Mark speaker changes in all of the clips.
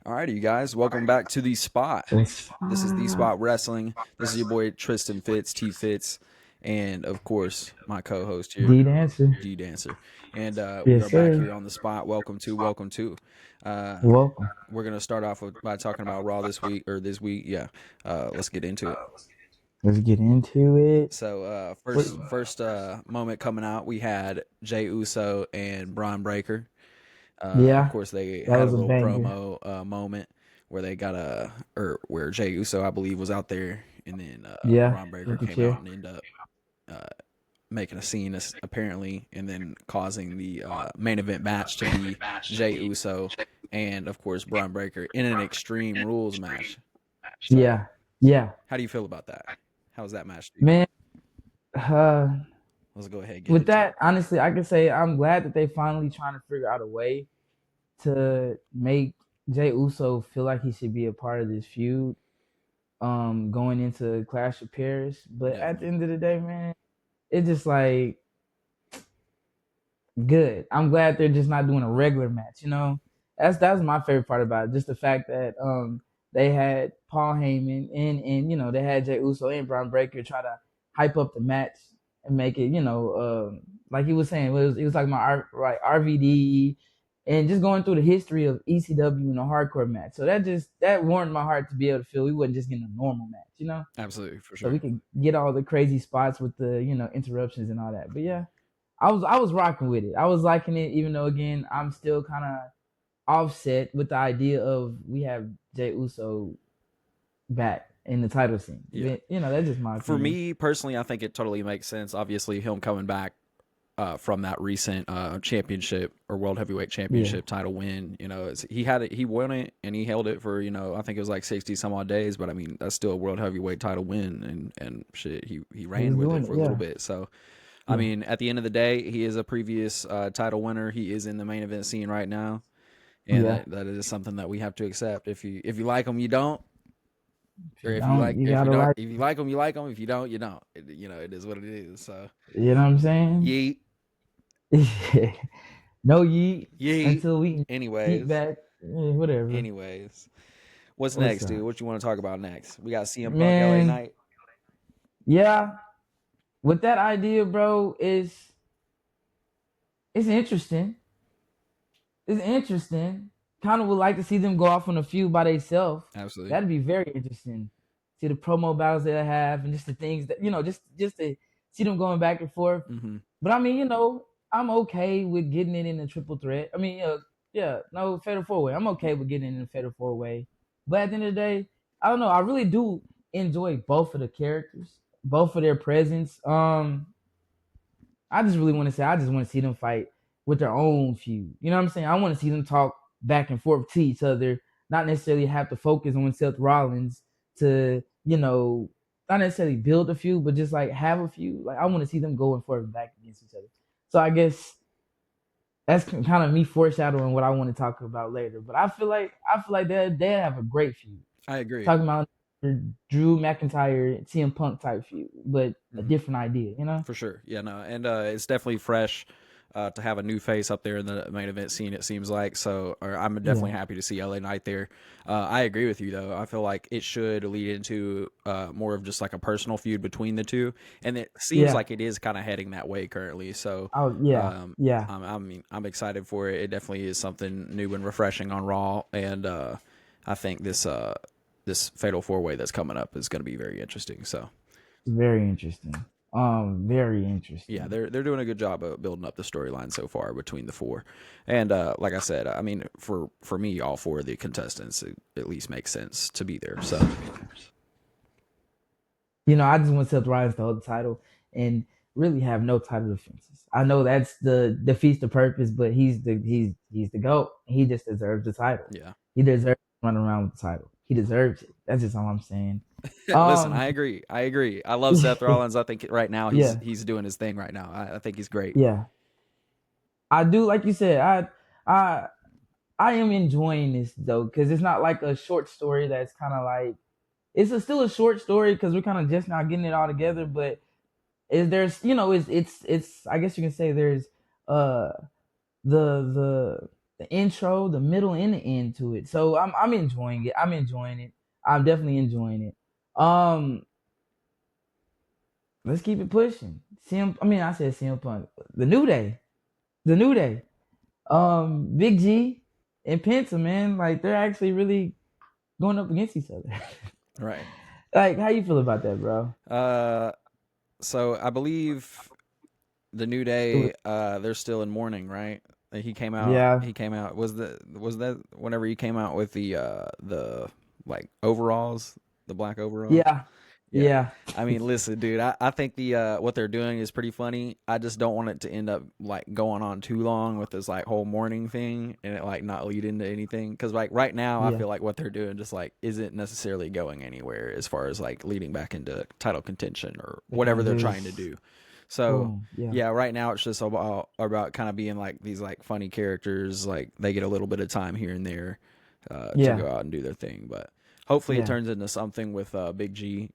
Speaker 1: Alrighty, you guys, welcome back to the spot.
Speaker 2: It's
Speaker 1: This is the spot wrestling. This is your boy Tristan Fitz, T Fitz, and of course my co-host here,
Speaker 2: D Dancer.
Speaker 1: D Dancer. And we
Speaker 2: Yes,
Speaker 1: are back
Speaker 2: sir.
Speaker 1: here on the spot. Welcome to. Uh,
Speaker 2: Welcome.
Speaker 1: we're gonna start off by talking about Raw this week or this week. Yeah, let's get into it.
Speaker 2: Let's get into it.
Speaker 1: So
Speaker 2: What?
Speaker 1: first moment coming out, we had Jey Uso and Braun Breaker. Of
Speaker 2: Yeah,
Speaker 1: course, they
Speaker 2: that
Speaker 1: had a
Speaker 2: was a
Speaker 1: little
Speaker 2: banger.
Speaker 1: promo moment where they got or where Jey Uso, I believe, was out there, and then
Speaker 2: Yeah,
Speaker 1: Braun Breaker
Speaker 2: with the
Speaker 1: came out
Speaker 2: chair.
Speaker 1: and ended up uh, making a scene apparently, and then causing the main event match to be Jey Uso and of course Braun Breaker in an Extreme Rules match. So,
Speaker 2: Yeah, yeah,
Speaker 1: how do you feel about that? How's that match to you?
Speaker 2: man. Uh,
Speaker 1: Let's go ahead and get
Speaker 2: with
Speaker 1: into it.
Speaker 2: that, honestly, I can say I'm glad that they finally trying to figure out a way to make Jay Uso feel like he should be a part of this feud. Going into Clash of Paris, but at the
Speaker 1: Definitely.
Speaker 2: end of the day, man, it's just like good. I'm glad they're just not doing a regular match. That's my favorite part about it. Just the fact that they had Paul Heyman and they had Jey Uso and Braun Breaker try to hype up the match and make it like he was saying it was like RVD and just going through the history of ECW and a hardcore match. So that warmed my heart to be able to feel we wasn't just getting a normal match.
Speaker 1: Absolutely, for
Speaker 2: So we
Speaker 1: sure.
Speaker 2: could get all the crazy spots with the interruptions and all that. But yeah, I was rocking with it. I was liking it, even though again I'm still kind of offset with the idea of we have Jey Uso back in the title scene.
Speaker 1: Yeah.
Speaker 2: But, that's just my
Speaker 1: For
Speaker 2: opinion.
Speaker 1: me personally, I think it totally makes sense. Obviously, him coming back from that recent championship or world heavyweight
Speaker 2: Yeah,
Speaker 1: championship title win. He won it and he held it for I think it was like 60 some odd days, but I mean that's still a world heavyweight title win and shit. He
Speaker 2: he
Speaker 1: ran
Speaker 2: was
Speaker 1: with it
Speaker 2: doing
Speaker 1: for
Speaker 2: it.
Speaker 1: a little
Speaker 2: Yeah,
Speaker 1: bit. So I
Speaker 2: yeah,
Speaker 1: mean, at the end of the day, he is a previous title winner. He is in the main event scene right now, and
Speaker 2: yeah.
Speaker 1: that is something that we have to accept. If you like him, you don't.
Speaker 2: If
Speaker 1: Or
Speaker 2: you don't, you gotta like.
Speaker 1: if you like them, you like them. If you don't, you don't. It is what it is. So,
Speaker 2: You know what I'm saying?
Speaker 1: yeet,
Speaker 2: No yeet
Speaker 1: yeet.
Speaker 2: until we yeet
Speaker 1: Anyways,
Speaker 2: back. Whatever.
Speaker 1: anyways, what's
Speaker 2: What's
Speaker 1: next,
Speaker 2: up,
Speaker 1: dude? What you want to talk about next? We got CM Punk, LA
Speaker 2: man?
Speaker 1: Knight.
Speaker 2: Yeah, with that idea, bro, is it's interesting. It's interesting. Kind of would like to see them go off on a feud by themselves.
Speaker 1: Absolutely.
Speaker 2: That'd be very interesting. See the promo battles they have and just the things that just to see them going back and forth.
Speaker 1: Mm-hmm.
Speaker 2: But I mean, I'm okay with getting it in a triple threat. I mean, yeah, no fatal four way. I'm okay with getting it in a fatal four way. But at the end of the day, I don't know. I really do enjoy both of the characters, both of their presence. I just really want to say I just want to see them fight with their own feud. You know what I'm saying? I want to see them talk back and forth to each other, not necessarily have to focus on Seth Rollins to, not necessarily build a feud, but just like have a feud. Like I want to see them going forth back against each other. So I guess that's kind of me foreshadowing what I want to talk about later. But I feel like they have a great feud.
Speaker 1: I agree.
Speaker 2: Talking about Drew McIntyre, CM Punk type feud, but a
Speaker 1: Mm-hmm.
Speaker 2: different idea.
Speaker 1: For sure. Yeah, no. And it's definitely fresh to have a new face up there in the main event scene, it seems like. So I'm definitely
Speaker 2: Yeah,
Speaker 1: happy to see LA Knight there. I agree with you, though. I feel like it should lead into more of just like a personal feud between the two. And it seems
Speaker 2: yeah.
Speaker 1: like it is kind of heading that way currently. So
Speaker 2: Oh yeah, yeah.
Speaker 1: I'm excited for it. It definitely is something new and refreshing on Raw. And I think this Fatal 4-Way that's coming up is going to be very interesting. So.
Speaker 2: Very interesting. Very
Speaker 1: Yeah,
Speaker 2: interesting.
Speaker 1: they're doing a good job of building up the storyline so far between the four, and like I said, I mean for me, all four of the contestants it at least makes sense to be there. So
Speaker 2: I just want Seth Rollins to hold the title and really have no title defenses. I know that's the defeats the purpose, but he's the GOAT. He just deserves the title.
Speaker 1: yeah,
Speaker 2: He deserves to run around with the title. He deserves it. That's just all I'm saying.
Speaker 1: listen,
Speaker 2: Um,
Speaker 1: I agree. I agree. I love Seth Rollins. I think right now
Speaker 2: yeah,
Speaker 1: he's doing his thing right now. I think he's great.
Speaker 2: yeah. I do like you said. I I am enjoying this though because it's not like a short story that's kind of like still a short story because we're kind of just not getting it all together. But is there's it's I guess you can say there's uh the the intro, the middle, and the end to it. So I'm enjoying it. I'm enjoying it. I'm definitely enjoying it. Let's keep it pushing. I said CM Punk. The New Day. The New Day. Big G and Penta, man, like they're actually really going up against each other.
Speaker 1: Right.
Speaker 2: Like, how you feel about that, bro?
Speaker 1: So I believe the New Day, they're still in mourning, right? He came out.
Speaker 2: Yeah,
Speaker 1: He came out. Was that whenever he came out with the like overalls, the black overalls?
Speaker 2: yeah,
Speaker 1: Yeah.
Speaker 2: yeah.
Speaker 1: I mean, listen, dude. I think the what they're doing is pretty funny. I just don't want it to end up like going on too long with this like whole mourning thing and it like not lead into anything. Because like right now, I
Speaker 2: Yeah,
Speaker 1: feel like what they're doing just like isn't necessarily going anywhere as far as like leading back into title contention or
Speaker 2: they kind
Speaker 1: whatever
Speaker 2: of
Speaker 1: they're trying to
Speaker 2: just
Speaker 1: do. So
Speaker 2: boom. Yeah,
Speaker 1: yeah, right now it's just about kind of being like these like funny characters. Like they get a little bit of time here and there to
Speaker 2: yeah,
Speaker 1: go out and do their thing, but hopefully it
Speaker 2: yeah,
Speaker 1: turns into something with Big G.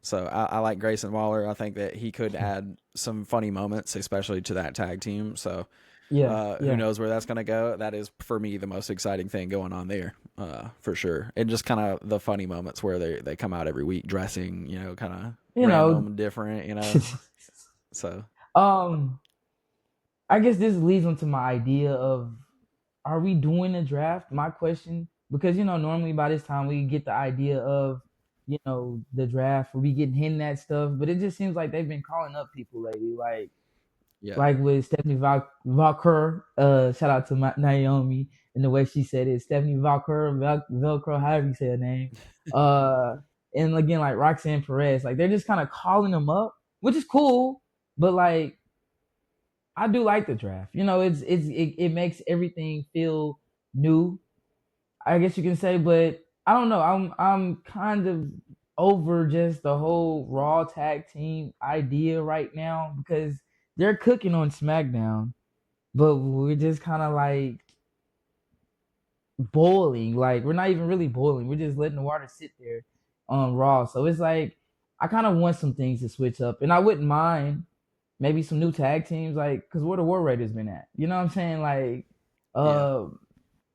Speaker 1: So I like Grayson Waller. I think that he could add some funny moments, especially to that tag team. So
Speaker 2: yeah,
Speaker 1: who
Speaker 2: yeah.
Speaker 1: knows where that's gonna go? That is for me the most exciting thing going on there, for sure. And just kind of the funny moments where they come out every week dressing, kind of
Speaker 2: You know,
Speaker 1: random, different, So
Speaker 2: um, I guess this leads on to my idea of, are we doing a draft? My question, because normally by this time we get the idea of, the draft, we getting hinting at stuff, but it just seems like they've been calling up people lately,
Speaker 1: yeah,
Speaker 2: like with Stephanie Valker. Shout out to Naomi and the way she said it, Stephanie Valker, Velcro, however you say her name. Uh, and again, like Roxanne Perez, like they're just kind of calling them up, which is cool, but like I do like the draft. It makes everything feel new, I guess you can say, but I don't know. I'm kind of over just the whole Raw tag team idea right now because they're cooking on SmackDown, but we're just kind of like boiling. Like we're not even really boiling. We're just letting the water sit there on Raw. So it's like I kind of want some things to switch up, and I wouldn't mind maybe some new tag teams, like because where the War Raiders been at. You know what I'm saying? Like,
Speaker 1: yeah.
Speaker 2: uh,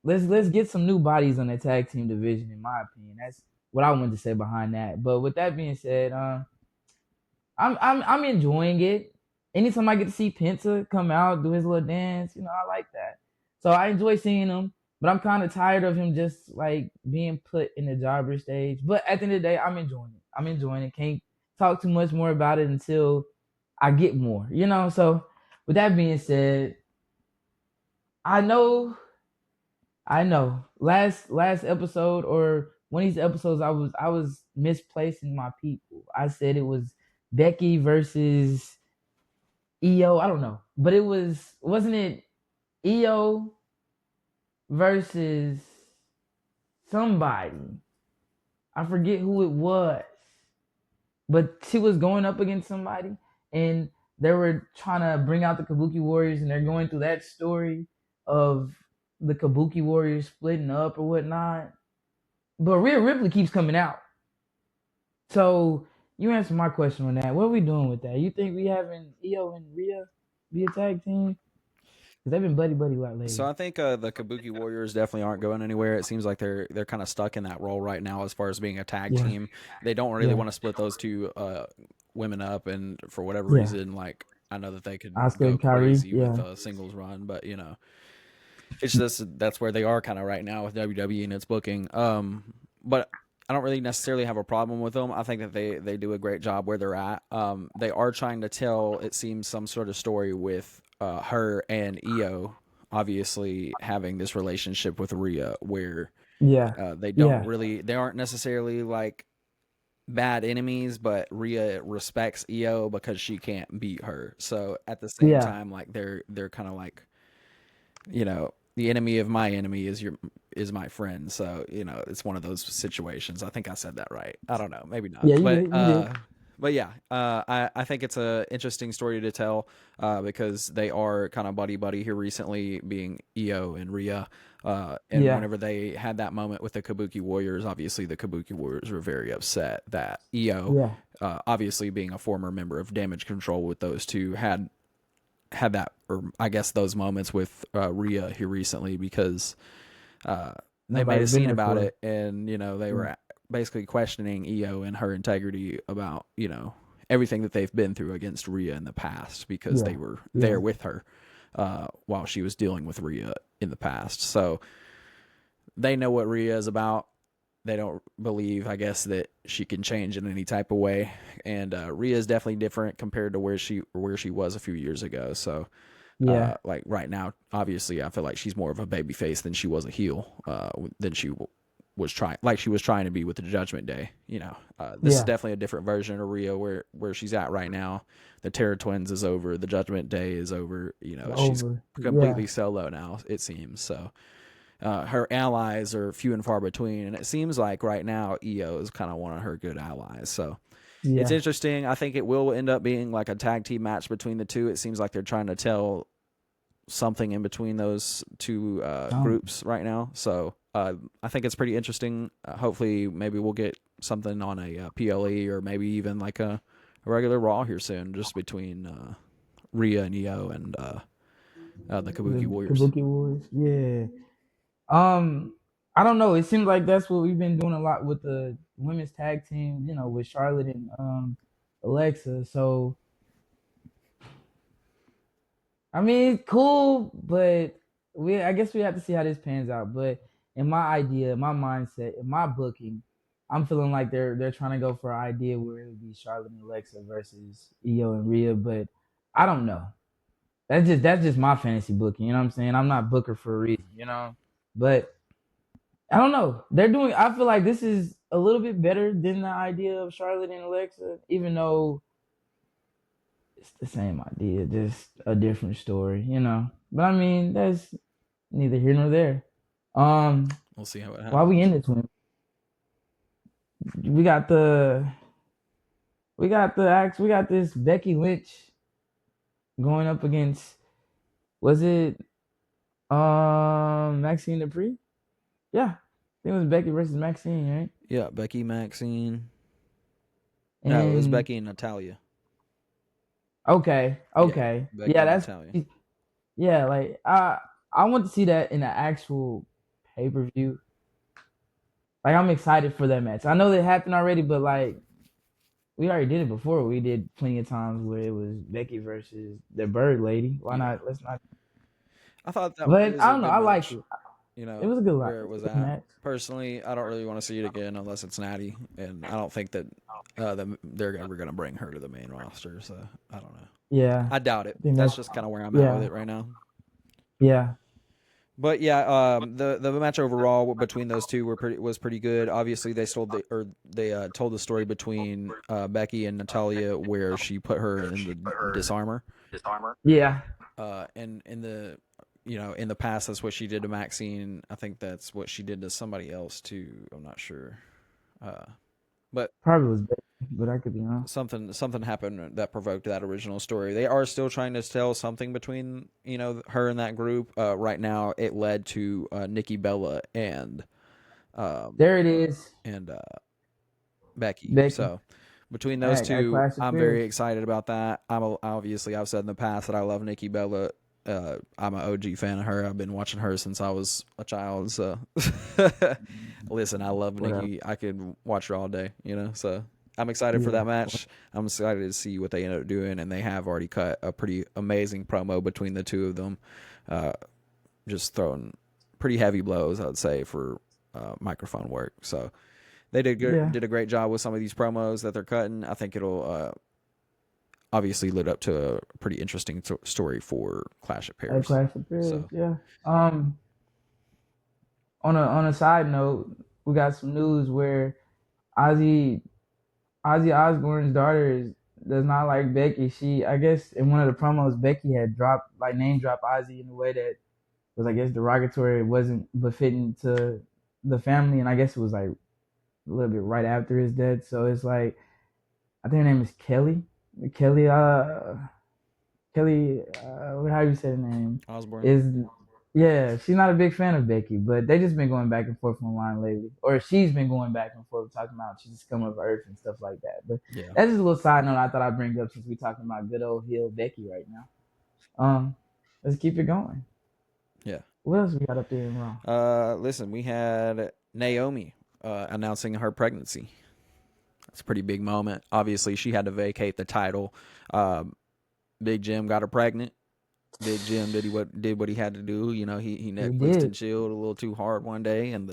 Speaker 2: let's get some new bodies on the tag team division. In my opinion, that's what I wanted to say behind that. But with that being said, I'm enjoying it. Anytime I get to see Penta come out, do his little dance, I like that. So I enjoy seeing him, but I'm kind of tired of him just like being put in the jobber stage. But at the end of the day, I'm enjoying it. I'm enjoying it. Can't talk too much more about it until I get more. So with that being said, I know, I know. Last episode or one of these episodes, I was misplacing my people. I said it was Becky versus EO. I don't know, but wasn't it EO versus somebody? I forget who it was, but she was going up against somebody, and they were trying to bring out the Kabuki Warriors, and they're going through that story of the Kabuki Warriors splitting up or whatnot. But Rhea Ripley keeps coming out. So you answer my question on that. What are we doing with that? You think we having Io and Rhea be a tag team? Because they've been buddy buddy a lot
Speaker 1: So
Speaker 2: lately.
Speaker 1: I think the Kabuki Warriors definitely aren't going anywhere. It seems like they're kind of stuck in that role right now as far as being a tag
Speaker 2: Yeah,
Speaker 1: team. They don't really
Speaker 2: yeah,
Speaker 1: want to split those two women up, and for whatever
Speaker 2: yeah.
Speaker 1: reason, like I know that they can
Speaker 2: Oscar
Speaker 1: go
Speaker 2: and Kyrie.
Speaker 1: crazy with
Speaker 2: Yeah,
Speaker 1: a singles run, but it's just that's where they are kind of right now with WWE and its booking. But I don't really necessarily have a problem with them. I think that they do a great job where they're at. They are trying to tell, it seems, some sort of story with her and Io obviously having this relationship with Rhea where
Speaker 2: yeah, yeah,
Speaker 1: they aren't necessarily like bad enemies, but Rhea respects Io because she can't beat her. So at the same
Speaker 2: yeah.
Speaker 1: time, like they're kind of like, the enemy of my enemy is my friend. So it's one of those situations. I think I said that right. I don't know, maybe not,
Speaker 2: Yeah, you
Speaker 1: but
Speaker 2: did. You did.
Speaker 1: yeah, I think it's a interesting story to tell because they are kind of buddy buddy here recently, being Io and Rhea. And
Speaker 2: Yeah,
Speaker 1: whenever they had that moment with the Kabuki Warriors, obviously the Kabuki Warriors were very upset that Io,
Speaker 2: yeah,
Speaker 1: obviously being a former member of Damage Control with those two, had had that, or I guess those moments with Rhea here recently, because they made
Speaker 2: Nobody's
Speaker 1: a
Speaker 2: been
Speaker 1: scene
Speaker 2: there
Speaker 1: about
Speaker 2: for
Speaker 1: it, and they
Speaker 2: it.
Speaker 1: were basically questioning Io and her integrity about everything that they've been through against Rhea in the past, because
Speaker 2: Yeah,
Speaker 1: they were
Speaker 2: yeah,
Speaker 1: there with her while she was dealing with Rhea in the past. So they know what Rhea is about. They don't believe, I guess, that she can change in any type of way. And Rhea is definitely different compared to where she was a few years ago. So,
Speaker 2: yeah,
Speaker 1: like right now, obviously, I feel like she's more of a baby face than she was a heel. Than she was trying to be with the Judgment Day. This is
Speaker 2: yeah.
Speaker 1: definitely a different version of Rhea where she's at right now. The Terror Twins is over. The Judgment Day is over.
Speaker 2: It's
Speaker 1: She's
Speaker 2: over. Yeah,
Speaker 1: completely solo now. It seems so. Her allies are few and far between, and it seems like right now Io is kind of one of her good allies. So it's
Speaker 2: yeah.
Speaker 1: interesting. I think it will end up being like a tag team match between the two. It seems like they're trying to tell something in between those two
Speaker 2: Something.
Speaker 1: groups right now. So I think it's pretty interesting. Hopefully, maybe we'll get something on a PLE, or maybe even like a regular Raw here soon, just between Rhea and Io and the Kabuki
Speaker 2: The
Speaker 1: Warriors.
Speaker 2: Kabuki Wars. Yeah. I don't know. It seems like that's what we've been doing a lot with the women's tag team. With Charlotte and Alexa. So I mean, it's cool, but I guess we have to see how this pans out. But in my idea, my mindset, in my booking, I'm feeling like they're trying to go for an idea where it would be Charlotte and Alexa versus Io and Rhea, but I don't know. That's just my fantasy booking. You know what I'm saying? I'm not Booker for a reason. But I don't know. I feel like this is a little bit better than the idea of Charlotte and Alexa, even though it's the same idea, just a different story. But I mean, that's neither here nor there. Um,
Speaker 1: We'll see how it
Speaker 2: while we
Speaker 1: happens.
Speaker 2: in this one, we got the we got this Becky Lynch going up against, was it Maxine Dupree? Yeah, I think it was Becky versus Maxine, right?
Speaker 1: Yeah, Becky, Maxine. No, it was
Speaker 2: And
Speaker 1: Becky and Natalia.
Speaker 2: okay,
Speaker 1: Yeah,
Speaker 2: okay,
Speaker 1: Becky
Speaker 2: yeah,
Speaker 1: and
Speaker 2: that's
Speaker 1: Natalia.
Speaker 2: yeah. Like I want to see that in the actual pay per view. Like I'm excited for that match. I know that happened already, but like we already did it before. We did plenty of times where it was Becky versus the Bird Lady. Why
Speaker 1: Yeah,
Speaker 2: not? Let's not.
Speaker 1: I thought that
Speaker 2: But
Speaker 1: was
Speaker 2: I
Speaker 1: a
Speaker 2: don't know.
Speaker 1: good
Speaker 2: I liked
Speaker 1: match.
Speaker 2: it. It was a good,
Speaker 1: Where it was
Speaker 2: good
Speaker 1: at.
Speaker 2: match.
Speaker 1: Personally, I don't really want to see it again unless it's Natty, and I don't think that they're ever going to bring her to the main roster. So I don't know.
Speaker 2: Yeah,
Speaker 1: I doubt it.
Speaker 2: I think
Speaker 1: That's
Speaker 2: that's
Speaker 1: just kind of where I'm at with
Speaker 2: yeah,
Speaker 1: it right now.
Speaker 2: yeah.
Speaker 1: But yeah, the match overall between those two was pretty good. Obviously, they told the story between Becky and Natalia, where she put her in the disarmor.
Speaker 2: Yeah,
Speaker 1: And in the past, that's what she did to Maxine. I think that's what she did to somebody else too. I'm not sure. Uh, but
Speaker 2: probably was Becky, but I could be wrong.
Speaker 1: something happened that provoked that original story. They are still trying to tell something between her and that group. Right now, it led to Nikki Bella um,
Speaker 2: There it is,
Speaker 1: and Becky.
Speaker 2: Becky
Speaker 1: So between those
Speaker 2: at
Speaker 1: two,
Speaker 2: Clash of
Speaker 1: I'm very
Speaker 2: Fears.
Speaker 1: excited about that. Obviously I've said in the past that I love Nikki Bella. I'm an OG fan of her. I've been watching her since I was a child. So listen, I love
Speaker 2: Whatever.
Speaker 1: Nikki. I could watch her all day. So I'm excited for
Speaker 2: Yeah,
Speaker 1: that match. I'm excited to see what they end up doing, and they have already cut a pretty amazing promo between the two of them. Uh, just throwing pretty heavy blows, I would say, for microphone work. So they
Speaker 2: yeah.
Speaker 1: did a great job with some of these promos that they're cutting. I think it'll obviously lead up to a pretty interesting story for Clash of
Speaker 2: At
Speaker 1: Paris.
Speaker 2: Clash of Fears.
Speaker 1: So
Speaker 2: Yeah. On a side note, we got some news where Ozzy Ozzy Osbourne's daughter does not like Becky. I guess in one of the promos, Becky had name dropped Ozzy in a way that was, I guess, derogatory. It wasn't befitting to the family, and I guess it was like a little bit right after his death. So it's like, I think her name is Kelly. Kelly, Kelly, how do you say the name?
Speaker 1: Osborne.
Speaker 2: Is Yeah, she's not a big fan of Becky, but they just been going back and forth online lately, or she's been going back and forth talking about she's just coming of Earth and stuff like that. But
Speaker 1: Yeah.
Speaker 2: that's just a little side note I thought I'd bring up since we're talking about good old heel Becky right now. Um, let's keep it going.
Speaker 1: Yeah.
Speaker 2: What else we got up there in Raw?
Speaker 1: Listen, we had Naomi announcing her pregnancy. It's a pretty big moment. Obviously, she had to vacate the title. Um, Big Jim got her pregnant. Big Jim did what he had to do. You know, he
Speaker 2: He
Speaker 1: Netflixed and
Speaker 2: did.
Speaker 1: chilled a little too hard one day, and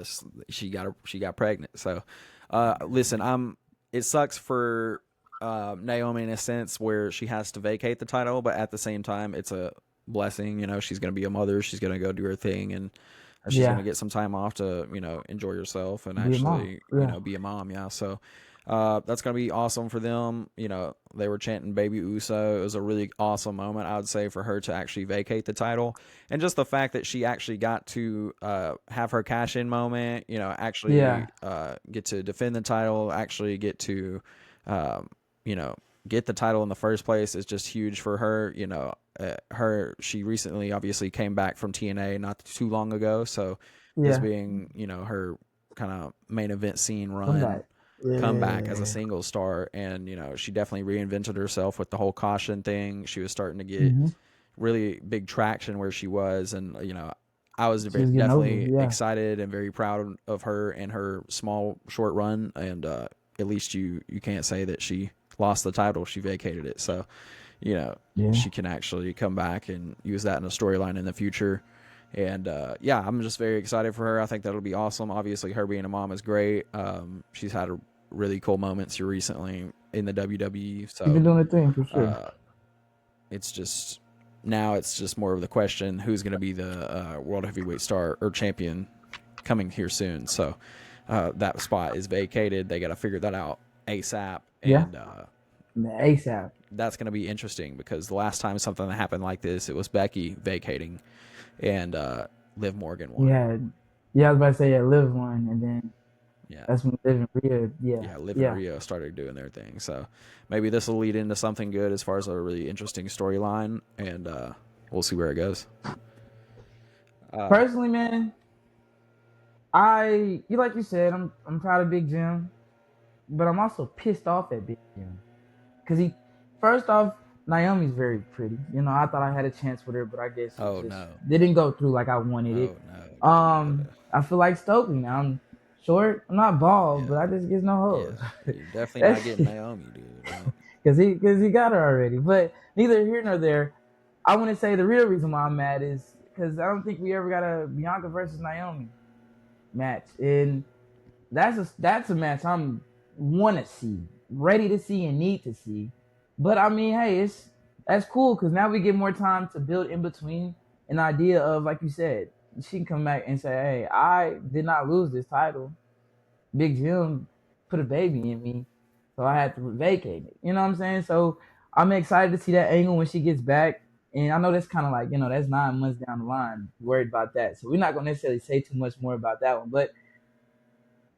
Speaker 1: she got pregnant. So, listen, it sucks for Naomi in a sense where she has to vacate the title, but at the same time, it's a blessing. You know, she's gonna be a mother. She's gonna go do her thing, and she's gonna
Speaker 2: Yeah.
Speaker 1: get some time off to enjoy herself and
Speaker 2: Be a mom.
Speaker 1: actually
Speaker 2: Yeah.
Speaker 1: be a mom. Yeah, so that's gonna be awesome for them. You know, they were chanting "Baby Uso." It was a really awesome moment, I would say, for her to actually vacate the title, and just the fact that she actually got to have her cash in moment. You know, actually
Speaker 2: Yeah.
Speaker 1: get to defend the title, actually get to, um, you know, get the title in the first place is just huge for her. You know, she recently obviously came back from TNA not too long ago, so this
Speaker 2: Yeah.
Speaker 1: being her kind of main event scene
Speaker 2: Come
Speaker 1: run
Speaker 2: back.
Speaker 1: comeback as a
Speaker 2: Yeah.
Speaker 1: single star, and she definitely reinvented herself with the whole caution thing. She was starting to get
Speaker 2: Mm-hmm.
Speaker 1: really big traction where she was, and I was
Speaker 2: She was getting over.
Speaker 1: definitely
Speaker 2: Yeah.
Speaker 1: excited and very proud of her and her small short run, and at least you can't say that she lost the title. She vacated it, so
Speaker 2: Yeah.
Speaker 1: she can actually come back and use that in a storyline in the future. And yeah, I'm just very excited for her. I think that'll be awesome. Obviously, her being a mom is great. She's had a really cool moments here recently in the WWE.
Speaker 2: She's been
Speaker 1: So
Speaker 2: doing her thing for sure.
Speaker 1: uh, it's just now it's just more of the question who's going to be the world heavyweight star or champion coming here soon. So that spot is vacated. They got to figure that out ASAP,
Speaker 2: Yeah.
Speaker 1: and
Speaker 2: ASAP.
Speaker 1: that's going to be interesting because the last time something happened like this, it was Becky vacating, and Liv Morgan won.
Speaker 2: Yeah. Yeah. I was about to say, yeah, Liv won, and then
Speaker 1: Yeah,
Speaker 2: that's when Liv and Rhea. Yeah.
Speaker 1: yeah, Liv and
Speaker 2: Yeah.
Speaker 1: Rio started doing their thing. So maybe this will lead into something good as far as a really interesting storyline, and we'll see where it goes.
Speaker 2: Personally, man, you like you said, I'm proud of Big Jim, but I'm also pissed off at Big Jim because first off, Naomi's very pretty. You know, I thought I had a chance with her, but I guess it
Speaker 1: Oh
Speaker 2: just
Speaker 1: no!
Speaker 2: didn't go through like I wanted
Speaker 1: Oh
Speaker 2: it.
Speaker 1: no, dude!
Speaker 2: I feel like Stokely now. I'm short. I'm not bald,
Speaker 1: Yeah,
Speaker 2: but I just get no
Speaker 1: yeah.
Speaker 2: hoes.
Speaker 1: You're definitely not
Speaker 2: That's
Speaker 1: getting Naomi, dude. No.
Speaker 2: because he got her already. But neither here nor there. I want to say the real reason why I'm mad is because I don't think we ever got a Bianca versus Naomi match, and that's a match I'm want to see, ready to see, and need to see. But I mean, hey, that's cool because now we get more time to build in between an idea of, like you said, she can come back and say, hey, I did not lose this title. Big Jim put a baby in me, so I had to vacate it. You know what I'm saying? So I'm excited to see that angle when she gets back. And I know that's kind of like, that's 9 months down the line, worried about that. So we're not going to necessarily say too much more about that one. But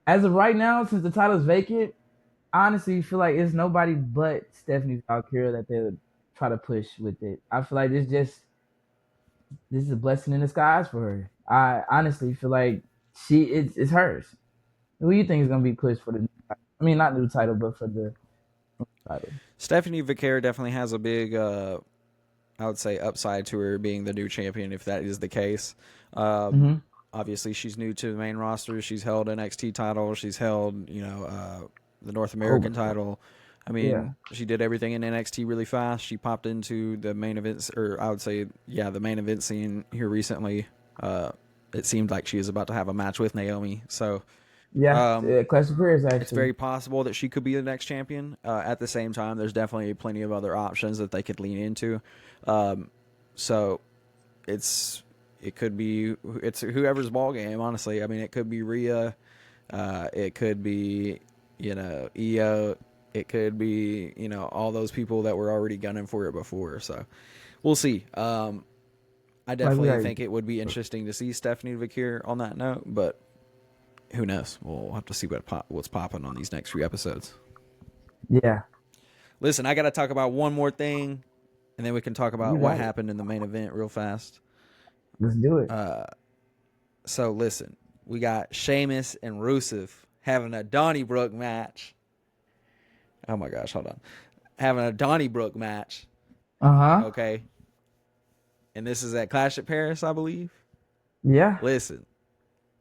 Speaker 2: as of right now, since the title's vacant, I honestly feel like it's nobody but Stephanie Valkyria that they'll try to push with it. I feel like this is a blessing in disguise for her. I honestly feel like it's hers. Who do you think is gonna be pushed for the? I mean, not new title, but for the title.
Speaker 1: Stephanie Vaquer definitely has a big, I would say, upside to her being the new champion if that is the case.
Speaker 2: Mm-hmm.
Speaker 1: Obviously, she's new to the main roster. She's held NXT title. She's held, the North
Speaker 2: Oh
Speaker 1: American
Speaker 2: my god.
Speaker 1: title. I
Speaker 2: Yeah.
Speaker 1: mean, she did everything in NXT really fast. She popped into the main events, or I would say, yeah, the main event scene here recently. It seemed like she was about to have a match with Naomi. So
Speaker 2: Yeah. Clash of Careers
Speaker 1: it's
Speaker 2: actually.
Speaker 1: very possible that she could be the next champion. At the same time, there's definitely plenty of other options that they could lean into. So it could be it's whoever's ball game. Honestly, I mean, it could be Rhea, it could be Io, it could be all those people that were already gunning for it before. So we'll see. I
Speaker 2: Like we
Speaker 1: definitely
Speaker 2: already.
Speaker 1: think it would be interesting to see Stephanie Vakir on that note, but who knows? We'll have to see what's popping on these next few episodes.
Speaker 2: Yeah.
Speaker 1: Listen, I got to talk about one more thing, and then we can talk about
Speaker 2: You
Speaker 1: what
Speaker 2: got it.
Speaker 1: happened in the main event real fast.
Speaker 2: Let's do it.
Speaker 1: So listen, we got Sheamus and Rusev having a Donnybrook match. Oh my gosh, hold on. Having a Donnybrook match.
Speaker 2: Uh huh.
Speaker 1: Okay. and this is at Clash at Paris, I believe.
Speaker 2: Yeah.
Speaker 1: Listen,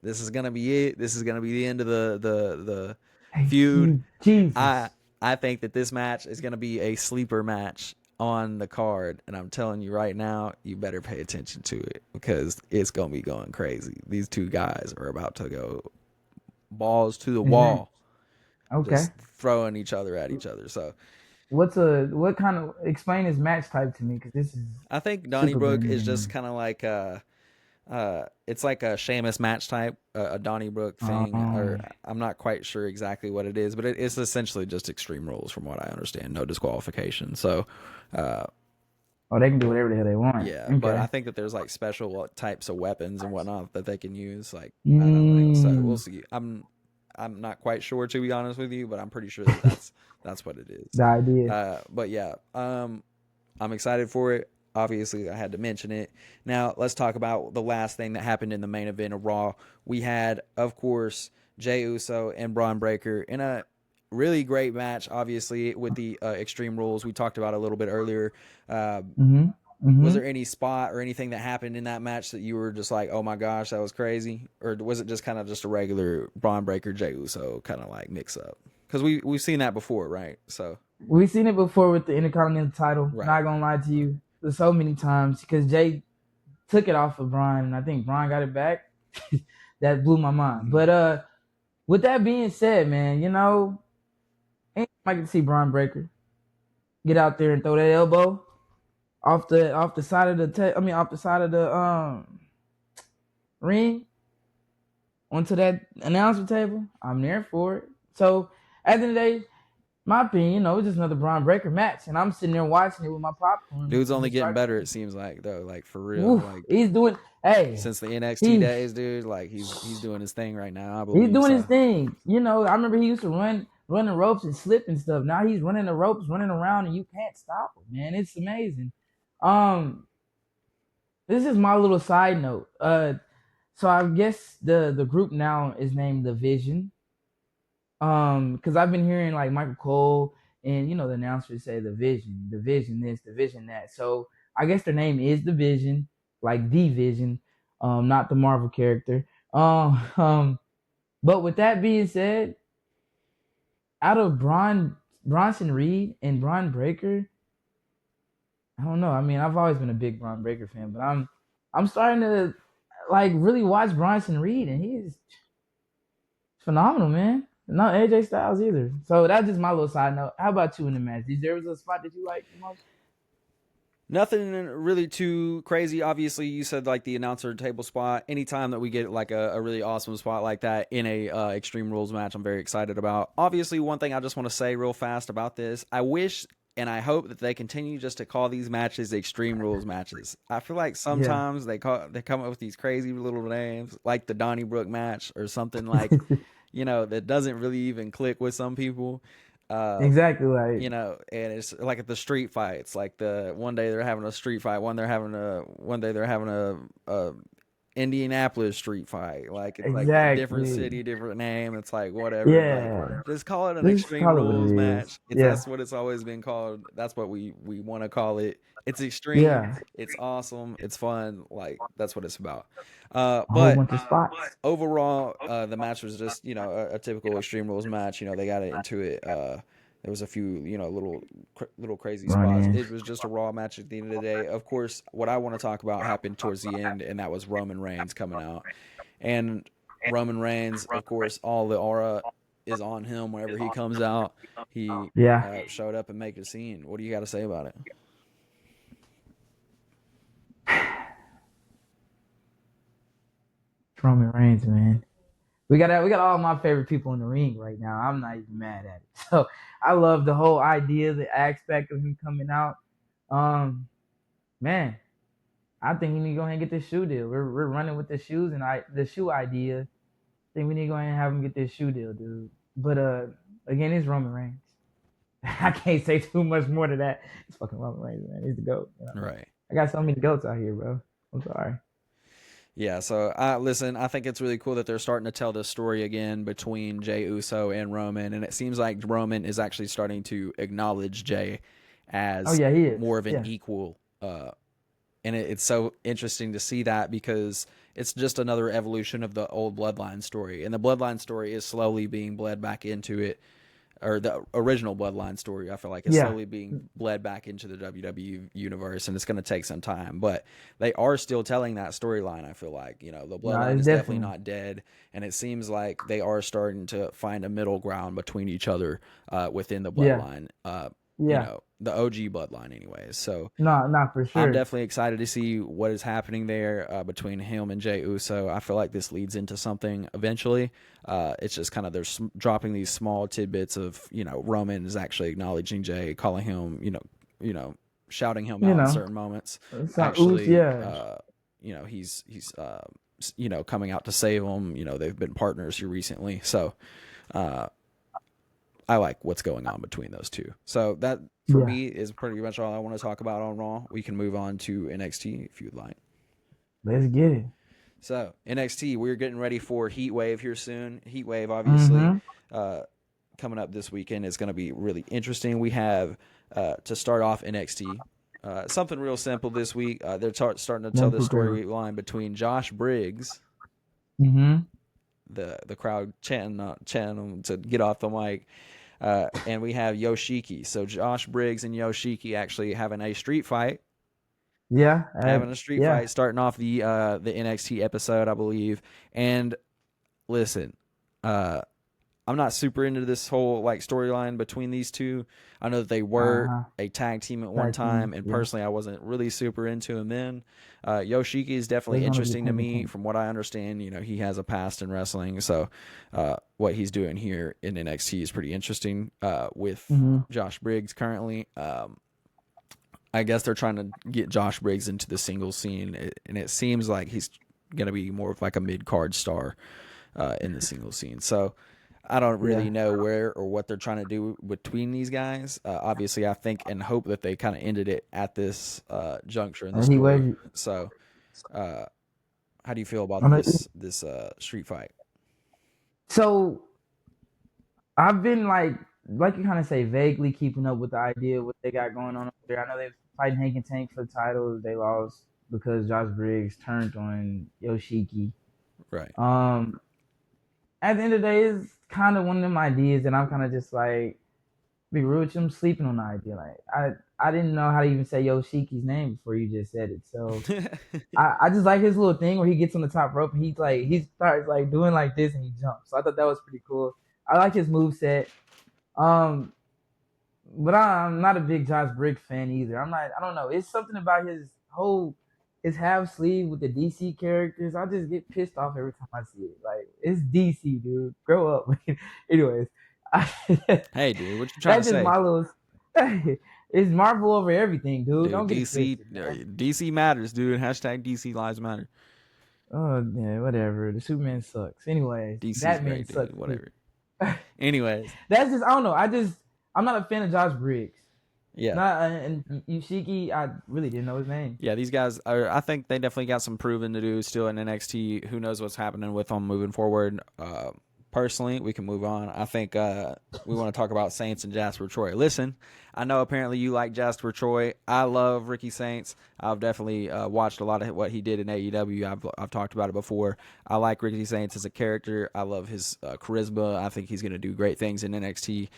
Speaker 1: this is gonna be it. This is gonna be the end of the
Speaker 2: Thank
Speaker 1: feud.
Speaker 2: you, Jesus.
Speaker 1: I think that this match is gonna be a sleeper match on the card, and I'm telling you right now, you better pay attention to it because it's gonna be going crazy. These two guys are about to go balls to the wall,
Speaker 2: Okay.
Speaker 1: just throwing each other at each other. So
Speaker 2: What kind of explain this match type to me? Because this is
Speaker 1: I think
Speaker 2: super
Speaker 1: Donnybrook
Speaker 2: brand
Speaker 1: is
Speaker 2: new.
Speaker 1: just kind of like it's like a Sheamus match type, a Donnybrook thing, or I'm not quite sure exactly what it is, but it's essentially just Extreme Rules from what I understand, no disqualification. So,
Speaker 2: They can do whatever the hell they want.
Speaker 1: yeah,
Speaker 2: Okay.
Speaker 1: but I think that there's like special types of weapons and whatnot that they can use. Like I don't know, so we'll see. I'm not quite sure, to be honest with you, but I'm pretty sure that that's what it is.
Speaker 2: The idea.
Speaker 1: But yeah, I'm excited for it. Obviously, I had to mention it. Now, let's talk about the last thing that happened in the main event of Raw. We had, of course, Jey Uso and Braun Breaker in a really great match, obviously, with the Extreme Rules we talked about a little bit earlier. Was there any spot or anything that happened in that match that you were just like, oh my gosh, that was crazy? Or was it just kind of just a regular Braun Breaker, Jey Uso kind of like mix up? Because we've seen that before, right? So
Speaker 2: We've seen it before with the Intercontinental title.
Speaker 1: Right.
Speaker 2: Not gonna lie to you, there's so many times because Jay took it off of Braun, and I think Braun got it back. That blew my mind. But with that being said, man, I can see Braun Breaker get out there and throw that elbow off the side of the ring onto that announcer table. I'm there for it. So at the end of the day, my opinion, it's just another Braun Breaker match, and I'm sitting there watching it with my popcorn.
Speaker 1: Dude's only getting better, it seems like, though. Like, for real. Like,
Speaker 2: he's doing. Hey,
Speaker 1: since the NXT days, dude, like he's doing his thing right now. I believe
Speaker 2: he's doing his thing. I remember he used to run the ropes and slip and stuff. Now he's running the ropes, running around, and you can't stop him, man. It's amazing. This is my little side note. So I guess the group now is named The Vision. Because I've been hearing like Michael Cole and the announcers say the Vision this, the Vision that. So I guess their name is The Vision, like The Vision, not the Marvel character. But with that being said, out of Bronson Reed and Braun Breaker, I don't know. I mean, I've always been a big Braun Breaker fan, but I'm starting to like really watch Bronson Reed, and he's phenomenal, man. Not AJ Styles either. So that's just my little side note. How about you in the match? There was a spot that you liked the most?
Speaker 1: Nothing really too crazy. Obviously, you said like the announcer table spot. Anytime that we get like a really awesome spot like that in a Extreme Rules match, I'm very excited about. Obviously, one thing I just want to say real fast about this, I wish and I hope that they continue just to call these matches Extreme Rules matches. I feel like sometimes they come up with these crazy little names, like the Donnybrook match or something like, that doesn't really even click with some people.
Speaker 2: Exactly, like
Speaker 1: and it's like at the street fights. Like the one day they're having a street fight, one day they're having a Indianapolis street fight. Like it's like a different city, different name. It's like whatever.
Speaker 2: Yeah,
Speaker 1: like, just call it an Extreme Rules match. That's what it's always been called. That's what we want to call it. It's extreme.
Speaker 2: Yeah.
Speaker 1: It's awesome. It's fun. Like that's what it's about.
Speaker 2: But bunch of spots.
Speaker 1: Overall, the match was just a typical Extreme Rules match. They got into it. There was a few little crazy spots. It was just a Raw match at the end of the day. Of course, what I want to talk about happened towards the end, and that was Roman Reigns coming out. And Roman Reigns, of course, all the aura is on him whenever he comes out. He showed up and made a scene. What do you got to say about it?
Speaker 2: Roman Reigns, man. We got all my favorite people in the ring right now. I'm not even mad at it. So I love the whole idea, the aspect of him coming out. Man, I think we need to go ahead and get this shoe deal. We're running with the shoes and the shoe idea. I think we need to go ahead and have him get this shoe deal, dude. But again, it's Roman Reigns. I can't say too much more to that. It's fucking Roman Reigns, man. He's the GOAT.
Speaker 1: Right.
Speaker 2: I got so many GOATs out here, bro. I'm sorry.
Speaker 1: Yeah, so listen, I think it's really cool that they're starting to tell this story again between Jey Uso and Roman, and it seems like Roman is actually starting to acknowledge Jey as
Speaker 2: he is.
Speaker 1: more of an equal and it's so interesting to see that because it's just another evolution of the old Bloodline story, and the Bloodline story is slowly being bled back into it, or the original Bloodline story. I feel like is
Speaker 2: Yeah.
Speaker 1: slowly being bled back into the WWE universe, and it's going to take some time, but they are still telling that storyline. I feel like the
Speaker 2: No,
Speaker 1: Bloodline
Speaker 2: it's
Speaker 1: is definitely
Speaker 2: definitely.
Speaker 1: not dead, and it seems like they are starting to find a middle ground between each other within the
Speaker 2: Yeah.
Speaker 1: Bloodline.
Speaker 2: Yeah.
Speaker 1: The OG Bloodline, anyways. So
Speaker 2: No, not for
Speaker 1: I'm
Speaker 2: sure.
Speaker 1: definitely excited to see what is happening there between him and Jey Uso. I feel like this leads into something eventually. It's just kind of they're dropping these small tidbits of Roman is actually acknowledging Jey, calling him shouting him
Speaker 2: You
Speaker 1: out in
Speaker 2: know,
Speaker 1: certain moments.
Speaker 2: some ooze,
Speaker 1: Actually,
Speaker 2: yeah.
Speaker 1: he's coming out to save him. They've been partners here recently, so uh, I like what's going on between those two. So that for
Speaker 2: Yeah.
Speaker 1: me is pretty much all I want to talk about on Raw. We can move on to NXT if you'd like.
Speaker 2: Let's get it.
Speaker 1: So NXT, we're getting ready for Heat Wave here soon. Heat Wave, obviously,
Speaker 2: Mm-hmm.
Speaker 1: uh, coming up this weekend is going to be really interesting. We have to start off NXT. Something real simple this week. They're starting to tell
Speaker 2: One,
Speaker 1: the
Speaker 2: two, three.
Speaker 1: storyline between Josh Briggs,
Speaker 2: Mm-hmm.
Speaker 1: the crowd chanting him to get off the mic, and we have Yoshiki. So Josh Briggs and Yoshiki actually having a street fight.
Speaker 2: Yeah.
Speaker 1: Having a street
Speaker 2: Yeah.
Speaker 1: fight, starting off the NXT episode, I believe. And listen, uh, I'm not super into this whole like storyline between these two. I know that they were
Speaker 2: Uh-huh.
Speaker 1: a tag team at one
Speaker 2: Tag team.
Speaker 1: time, and
Speaker 2: Yeah.
Speaker 1: personally, I wasn't really super into him then. Yoshiki is
Speaker 2: They're
Speaker 1: definitely
Speaker 2: gonna
Speaker 1: interesting to
Speaker 2: become the
Speaker 1: me,
Speaker 2: king.
Speaker 1: from what I understand. He has a past in wrestling, so what he's doing here in NXT is pretty interesting. With
Speaker 2: Mm-hmm.
Speaker 1: Josh Briggs currently, I guess they're trying to get Josh Briggs into the singles scene, and it seems like he's going to be more of like a mid card star in the singles scene. So I don't really
Speaker 2: Yeah.
Speaker 1: know where or what they're trying to do between these guys. Obviously, I think and hope that they kind of ended it at this juncture in the
Speaker 2: And he
Speaker 1: story.
Speaker 2: was
Speaker 1: So, uh, how do you feel about
Speaker 2: on a,
Speaker 1: this street fight?
Speaker 2: so I've been like you kind of say, vaguely keeping up with the idea of what they got going on over there. I know they're fighting Hank and Tank for the titles. They lost because Josh Briggs turned on Yoshiki.
Speaker 1: Right.
Speaker 2: Um, at the end of the day, it's kind of one of them ideas that I'm kind of just like, be real with you, I'm sleeping on the idea. Like I didn't know how to even say Yoshiki's name before you just said it. So I just like his little thing where he gets on the top rope and he starts like doing like this and he jumps. So I thought that was pretty cool. I like his move set. Um, but I'm not a big Josh Briggs fan either. I'm not. I don't know. It's something about his half sleeve with the DC characters. I just get pissed off every time I see it. Like it's DC, dude. Grow up. Anyways,
Speaker 1: Hey, dude, what you trying to
Speaker 2: that's just
Speaker 1: say?
Speaker 2: my little. It's Marvel over everything, dude.
Speaker 1: Dude,
Speaker 2: Don't get it
Speaker 1: DC,
Speaker 2: twisted, man.
Speaker 1: DC matters, dude. Hashtag DC lives matter.
Speaker 2: Oh yeah, whatever. The Superman sucks. Anyways,
Speaker 1: DC's
Speaker 2: Batman
Speaker 1: great, dude.
Speaker 2: sucks too.
Speaker 1: Whatever. Anyways,
Speaker 2: That's just I don't know. I'm not a fan of Josh Briggs.
Speaker 1: yeah.
Speaker 2: Not and Yushiki, I really didn't know his name.
Speaker 1: Yeah, these guys are, I think they definitely got some proving to do still in NXT. Who knows what's happening with them moving forward. Personally, we can move on. I think we want to talk about Saints and Jasper Troy. Listen, I know apparently you like Jasper Troy. I love Ricky Saints. I've definitely watched a lot of what he did in AEW. I've talked about it before. I like Ricky Saints as a character. I love his charisma. I think he's going to do great things in NXT.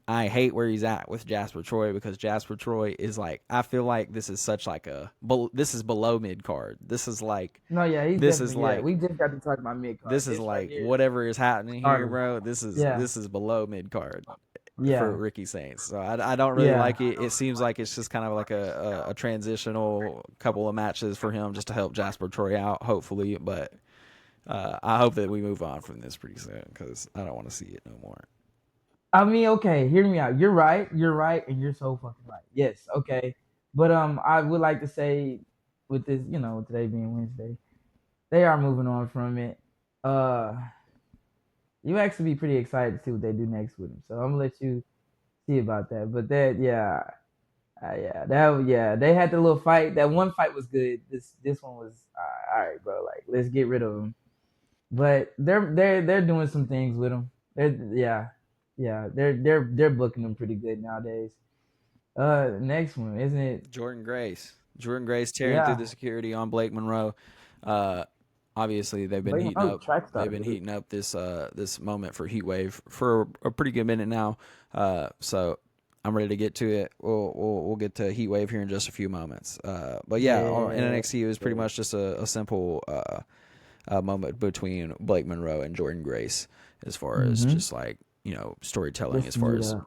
Speaker 1: I hate where he's at with Jasper Troy because Jasper Troy is like, I feel like this is such like this is below mid card.
Speaker 2: No, yeah, he's
Speaker 1: This is
Speaker 2: definitely yeah.
Speaker 1: like
Speaker 2: We just got to talk about mid card.
Speaker 1: this is
Speaker 2: This right
Speaker 1: like
Speaker 2: here
Speaker 1: whatever is happening here,
Speaker 2: started.
Speaker 1: bro.
Speaker 2: Yeah,
Speaker 1: This is below mid card for
Speaker 2: yeah,
Speaker 1: Ricky Saints. So I don't really
Speaker 2: yeah,
Speaker 1: like it. It seems like it's just kind of like a transitional couple of matches for him just to help Jasper Troy out, hopefully. But I hope that we move on from this pretty soon because I don't want to see it no more.
Speaker 2: I mean, okay, hear me out. You're right, and you're so fucking right. Yes, okay. But I would like to say with this, today being Wednesday, they are moving on from it. Uh, you actually be pretty excited to see what they do next with him. So I'm gonna let you see about that. But yeah, they had the little fight. That one fight was good. This one was all right, bro. Like let's get rid of him. But they're doing some things with him. They're booking them pretty good nowadays. Next one, isn't it?
Speaker 1: Jordan Grace, Jordan Grace tearing through
Speaker 2: Yeah.
Speaker 1: the security on Blake Monroe. Obviously, they've been
Speaker 2: Blake
Speaker 1: heating
Speaker 2: Monroe's
Speaker 1: up.
Speaker 2: a track star,
Speaker 1: They've been
Speaker 2: dude.
Speaker 1: heating up this moment for Heat Wave for a pretty good minute now. So I'm ready to get to it. We'll get to Heat Wave here in just a few moments. But yeah, in
Speaker 2: Yeah.
Speaker 1: NXT it was pretty much just a simple moment between Blake Monroe and Jordan Grace, as far as
Speaker 2: Mm-hmm.
Speaker 1: just like storytelling.
Speaker 2: Just
Speaker 1: As far as
Speaker 2: yeah.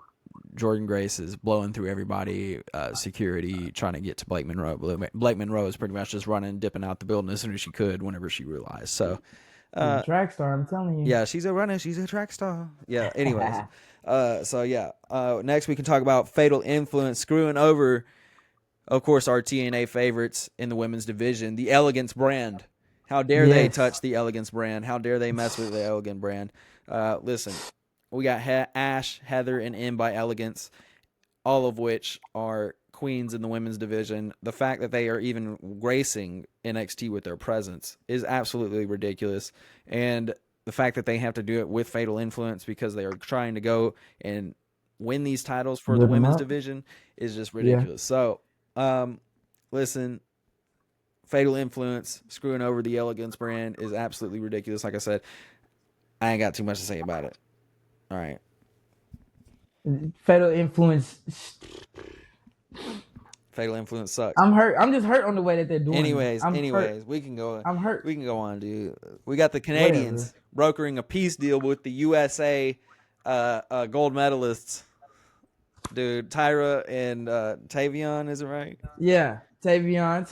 Speaker 1: Jordan Grace is blowing through everybody, security, trying to get to Blake Monroe. Blake Monroe is pretty much just running, dipping out the building as soon as she could, whenever she realized. So,
Speaker 2: She's a
Speaker 1: uh,
Speaker 2: track star, I'm telling you.
Speaker 1: yeah, she's a runner. She's a track star. Yeah. Anyways, so yeah. Next we can talk about Fatal Influence screwing over, of course, our TNA favorites in the women's division, the Elegance brand. How dare they
Speaker 2: Yes.
Speaker 1: touch the Elegance brand? How dare they mess with the Elegant brand? Listen, we got Ash, Heather, and M by Elegance, all of which are queens in the women's division. The fact that they are even gracing NXT with their presence is absolutely ridiculous. And the fact that they have to do it with Fatal Influence because they are trying to go and win these titles for the
Speaker 2: Build them
Speaker 1: women's
Speaker 2: up.
Speaker 1: division is just
Speaker 2: Yeah.
Speaker 1: ridiculous. So, listen, Fatal Influence screwing over the Elegance brand is absolutely ridiculous. Like I said, I ain't got too much to say about it. All right.
Speaker 2: Fatal Influence.
Speaker 1: Fatal Influence sucks.
Speaker 2: I'm hurt. I'm just hurt on the way that they're doing
Speaker 1: Anyways,
Speaker 2: it. I'm hurt.
Speaker 1: we can go.
Speaker 2: I'm hurt.
Speaker 1: We can go on, dude. We got the Canadians brokering a peace deal with the USA gold medalists, dude. Tyra and Tavion, is it right?
Speaker 2: Yeah. Tavion,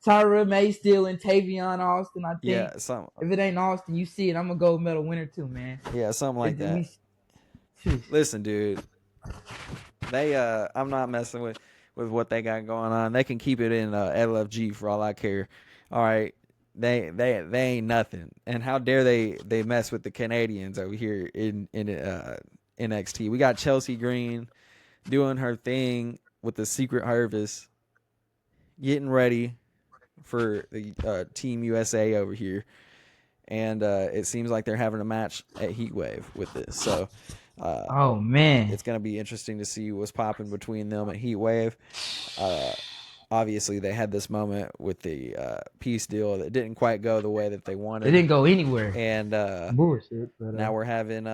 Speaker 2: Tyra May Steele, and Tavion Austin. I think
Speaker 1: Yeah, something.
Speaker 2: if it ain't Austin, you see it. I'm a gold medal winner too, man.
Speaker 1: Yeah, something like that.
Speaker 2: Jeez.
Speaker 1: Listen, dude. They I'm not messing with what they got going on. They can keep it in LFG for all I care. All right. They ain't nothing. And how dare they mess with the Canadians over here in NXT. We got Chelsea Green doing her thing with the Secret Harvest, getting ready for the Team USA over here. And it seems like they're having a match at Heatwave with this. So
Speaker 2: Oh man,
Speaker 1: it's going to be interesting to see what's popping between them at Heatwave. Obviously, they had this moment with the peace deal that didn't quite go the way that they wanted.
Speaker 2: it didn't go anywhere.
Speaker 1: And
Speaker 2: Bullshit. But,
Speaker 1: now we're having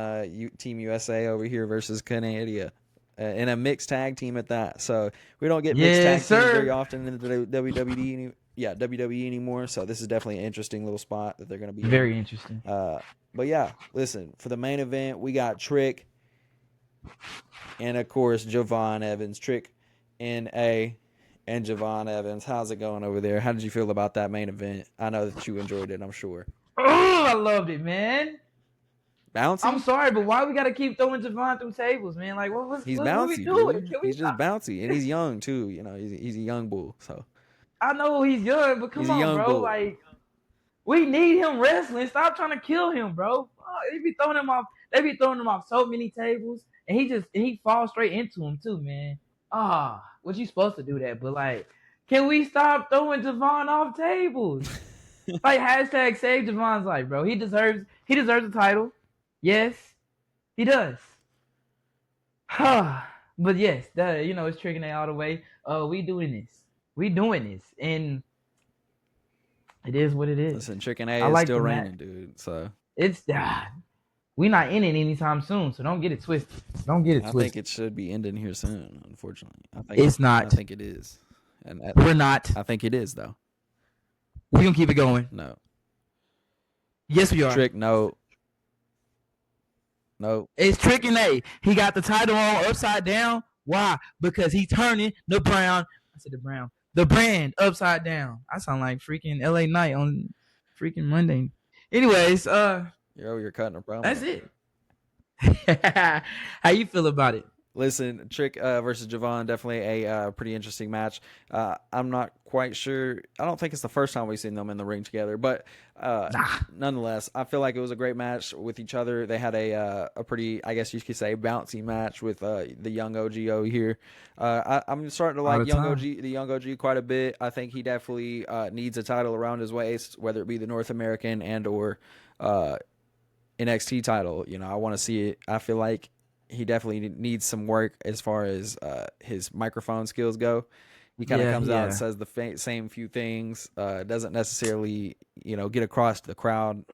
Speaker 1: Team USA over here versus Canada in a mixed tag team at that. So we don't get mixed tag teams very often in the WWE anymore. So this is definitely an interesting little spot that they're going to be
Speaker 2: very interesting.
Speaker 1: But yeah, listen, for the main event, we got Trick and, of course, Javon Evans. Trick, N.A., and Javon Evans. How's it going over there? How did you feel about that main event? I know that you enjoyed it, I'm sure.
Speaker 2: Oh, I loved it, man.
Speaker 1: Bouncy?
Speaker 2: I'm sorry, but why we got to keep throwing Javon through tables, man? Like,
Speaker 1: he's
Speaker 2: what
Speaker 1: bouncy,
Speaker 2: we doing?
Speaker 1: dude. He's just bouncy, and he's young, too. You know, he's a young bull, so.
Speaker 2: I know he's young, but come on, bro. Bull. Like, we need him wrestling. Stop trying to kill him, bro. Oh, they be throwing him off. They be throwing him off so many tables, and he falls straight into him too, man. What you supposed to do that? But like, can we stop throwing Javon off tables? Like hashtag save Javon's life, bro. He deserves the title. Yes, he does. But yes, it's Trick and A all the way. We doing this, and it is what it is.
Speaker 1: Listen, Trick and A is still reigning, dude. So
Speaker 2: it's we not in it anytime soon, so don't get it twisted. I
Speaker 1: think it should be ending here soon. Unfortunately,
Speaker 2: it's not.
Speaker 1: I think it is, and
Speaker 2: we're not.
Speaker 1: I think it is though.
Speaker 2: We gonna keep it going.
Speaker 1: No.
Speaker 2: Yes, we are.
Speaker 1: Trick, no.
Speaker 2: It's Trick and A. He got the title on upside down. Why? Because he's turning the brand. I said the brand upside down. I sound like freaking LA Knight on freaking Monday. Anyways,
Speaker 1: you're cutting a promo.
Speaker 2: That's it. How you feel about it?
Speaker 1: Listen, Trick versus Javon, definitely a pretty interesting match. I'm not quite sure. I don't think it's the first time we've seen them in the ring together, but nonetheless, I feel like it was a great match with each other. They had a pretty, I guess you could say, bouncy match with the young OG over here. I'm starting to like the young OG quite a bit. I think he definitely needs a title around his waist, whether it be the North American and or NXT title. You know, I want to see it. I feel like he definitely needs some work as far as his microphone skills go. He kind of comes out and
Speaker 2: yeah.
Speaker 1: says the same few things. Doesn't necessarily, get across to the crowd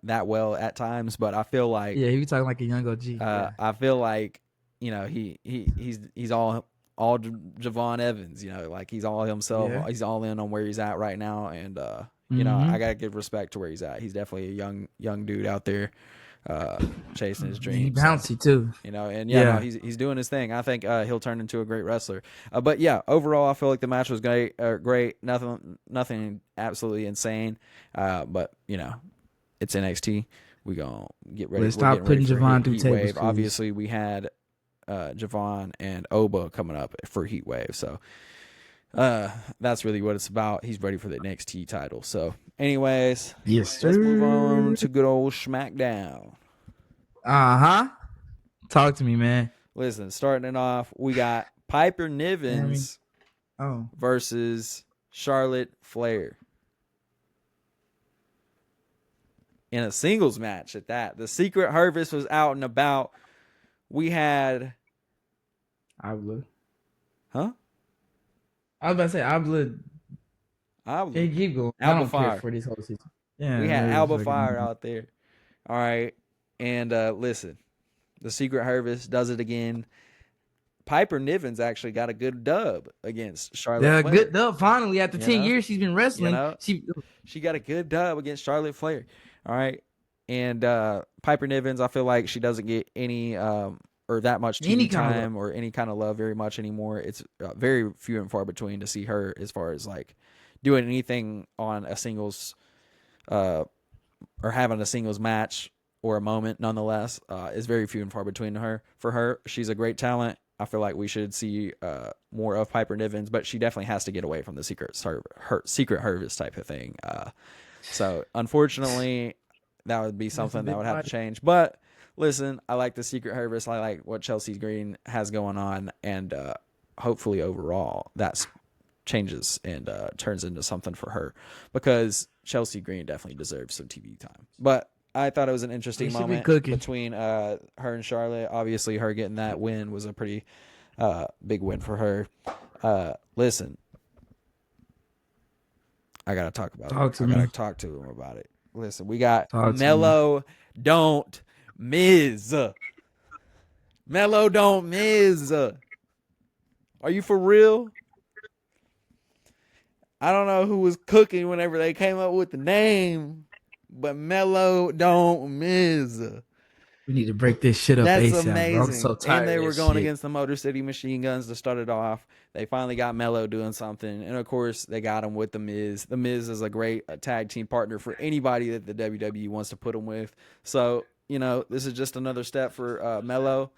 Speaker 1: that well at times, but I feel like
Speaker 2: Yeah, he be talking like a young OG. Yeah.
Speaker 1: I feel like he's all Javon Evans. Like he's all himself.
Speaker 2: Yeah.
Speaker 1: He's all in on where he's at right now, and
Speaker 2: Mm-hmm.
Speaker 1: I gotta give respect to where he's at. He's definitely a young dude out there chasing his
Speaker 2: He
Speaker 1: dreams. So,
Speaker 2: bouncy too.
Speaker 1: and
Speaker 2: Yeah.
Speaker 1: no, he's doing his thing. I think he'll turn into a great wrestler. But yeah, overall, I feel like the match was great. Great. Nothing absolutely insane. But it's NXT. We gonna get ready.
Speaker 2: Let's
Speaker 1: We're
Speaker 2: stop
Speaker 1: getting ready
Speaker 2: putting
Speaker 1: for
Speaker 2: Javon through
Speaker 1: Heat
Speaker 2: tables,
Speaker 1: Wave.
Speaker 2: please.
Speaker 1: Obviously, we had Javon and Oba coming up for Heat Wave. So that's really what it's about. He's ready for the NXT title. So, anyways,
Speaker 2: Yes,
Speaker 1: let's move
Speaker 2: sir.
Speaker 1: on to good old SmackDown.
Speaker 2: Uh-huh. Talk to me, man.
Speaker 1: Listen, starting it off, we got Piper Nivens
Speaker 2: Oh.
Speaker 1: versus Charlotte Flair in a singles match at that. The Secret Harvest was out and about. We had
Speaker 2: Abla.
Speaker 1: Huh?
Speaker 2: I was about to say Abla. Hey, keep going. I
Speaker 1: Alba
Speaker 2: don't
Speaker 1: Fire.
Speaker 2: care for this whole season. Yeah,
Speaker 1: We had
Speaker 2: maybe
Speaker 1: Alba
Speaker 2: fucking-
Speaker 1: Fire out there. All right. And listen, the Secret Harvest does it again. Piper Nivens actually got a good dub against Charlotte
Speaker 2: Yeah,
Speaker 1: Flair.
Speaker 2: good dub. Finally, after
Speaker 1: You
Speaker 2: 10
Speaker 1: know?
Speaker 2: years she's been wrestling,
Speaker 1: She got a good dub against Charlotte Flair. All right. And Piper Nivens, I feel like she doesn't get any or that much TV
Speaker 2: Any kind of
Speaker 1: time or any kind of love very much anymore. It's very few and far between to see her as far as like doing anything on a singles or having a singles match or a moment nonetheless is very few and far between for her. She's a great talent. I feel like we should see more of Piper Nivens, but she definitely has to get away from the Secret Harvest type of thing. So unfortunately, that would be something that would have to change. But listen, I like the Secret Harvest. I like what Chelsea Green has going on, and hopefully overall that changes and turns into something for her, because Chelsea Green definitely deserves some TV time. But I thought it was an interesting moment between her and Charlotte. Obviously, her getting that win was a pretty big win for her. Listen, I gotta talk about it. I gotta talk to him about it. Listen, we got Mello Don't Miz. Mello Don't Miz. Are you for real? I don't know who was cooking whenever they came up with the name, but Mello Don't Miz.
Speaker 2: We need to break this shit up.
Speaker 1: That's
Speaker 2: ASAP,
Speaker 1: amazing.
Speaker 2: bro. I'm so tired
Speaker 1: And they
Speaker 2: of
Speaker 1: were
Speaker 2: this
Speaker 1: going
Speaker 2: shit.
Speaker 1: against the Motor City Machine Guns to start it off. They finally got Mello doing something, and of course they got him with the Miz. The Miz is a great tag team partner for anybody that the WWE wants to put him with. So this is just another step for Mello.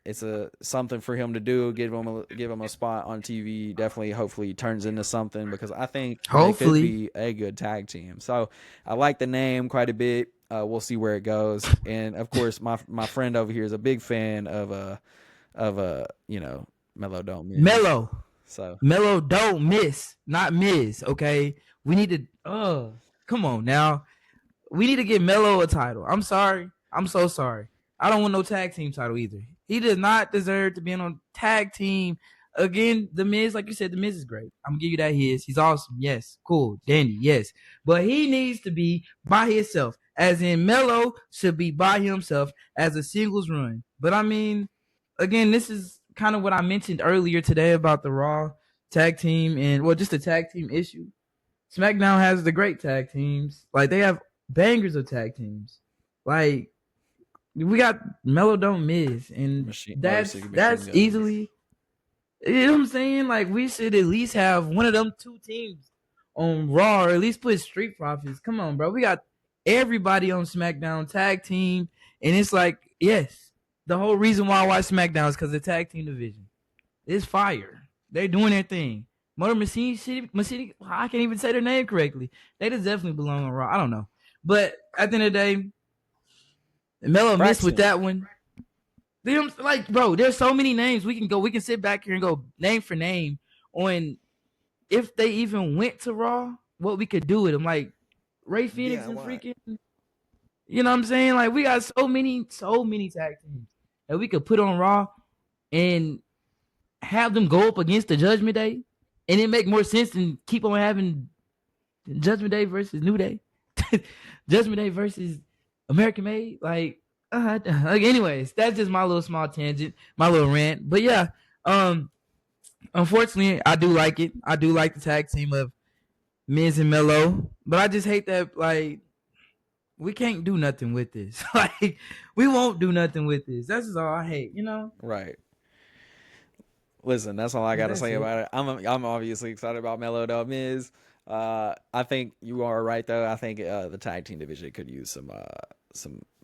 Speaker 1: It's something for him to do. Give him a spot on TV. Definitely, hopefully, turns into something, because I think they could be a good tag team. So I like the name quite a bit. We'll see where it goes. And of course, my friend over here is a big fan of Mello Don't Miss.
Speaker 2: Mello.
Speaker 1: So
Speaker 2: Mello Don't Miss, not Miz. Okay, we need to. Come on now. We need to get Mello a title. I'm sorry. I'm so sorry. I don't want no tag team title either. He does not deserve to be on a tag team. Again, The Miz, like you said, The Miz is great. I'm going to give you that he is. He's awesome. Yes. Cool. Danny. Yes. But he needs to be by himself. As in, Mello should be by himself as a singles run. But I mean, again, this is kind of what I mentioned earlier today about the Raw tag team and, just the tag team issue. SmackDown has the great tag teams. Like, they have bangers of tag teams. Like, we got Mello Don't Miss, and that's easily, you know what I'm saying? Like, we should at least have one of them two teams on Raw, or at least put Street Profits. Come on, bro. We got everybody on SmackDown tag team, and it's like, yes, the whole reason why I watch SmackDown is because the tag team division is fire. They're doing their thing. Motor Machine, I can't even say their name correctly. They just definitely belong on Raw. I don't know, but at the end of the day, Mello missed with that one. Like, bro, there's so many names we can sit back here and go name for name on if they even went to Raw, what we could do with them. Like Ray Phoenix and freaking, you know what I'm saying? Like, we got so many tag teams that we could put on Raw and have them go up against the Judgment Day. and it make more sense than keep on having Judgment Day versus New Day, Judgment Day versus American Made. Like anyways, that's just my little small tangent, my little rant. But yeah, um, unfortunately, I do like it. I do like the tag team of Miz and Melo, but I just hate that like we can't do nothing with this. Like we won't do nothing with this. That's just all I hate, you know.
Speaker 1: Right. Listen, that's all I got to
Speaker 2: That's
Speaker 1: say
Speaker 2: it.
Speaker 1: about it. I'm obviously excited about Melo Dub Miz. I think you are right though. I think the tag team division could use some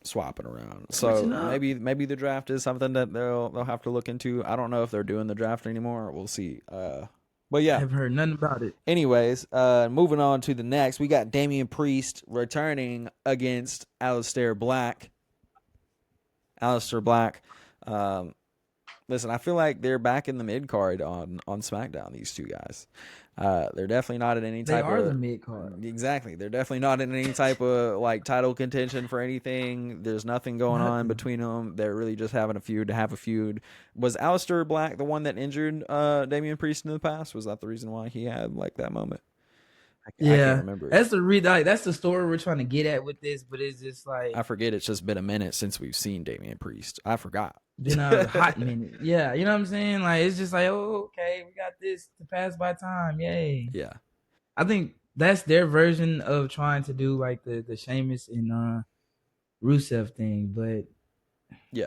Speaker 1: swapping around.
Speaker 2: Switching
Speaker 1: So
Speaker 2: up.
Speaker 1: maybe the draft is something that they'll have to look into. I don't know if they're doing the draft anymore. We'll see. But
Speaker 2: I
Speaker 1: yeah.
Speaker 2: haven't heard nothing about it.
Speaker 1: Anyways, moving on to the next, we got Damian Priest returning against Aleister Black. Aleister Black. Um, Listen, I feel like they're back in the mid card on SmackDown. These two guys, they're definitely not in any
Speaker 2: They
Speaker 1: type
Speaker 2: are the
Speaker 1: of
Speaker 2: mid card.
Speaker 1: exactly. They're definitely not in any type of like title contention for anything. There's nothing going on
Speaker 2: Nothing.
Speaker 1: between them. They're really just having a feud to have a feud. Was Aleister Black the one that injured Damian Priest in the past? Was that the reason why he had like that moment? I can't
Speaker 2: Yeah,
Speaker 1: remember.
Speaker 2: that's that's the story we're trying to get at with this, but it's just like
Speaker 1: I forget. It's just been a minute since we've seen Damian Priest. I forgot.
Speaker 2: been a hot minute. Yeah, you know what I'm saying? Like it's just like, oh, okay, we got this to pass by time. Yay.
Speaker 1: Yeah.
Speaker 2: I think that's their version of trying to do like the Sheamus and Rusev thing, but
Speaker 1: Yeah.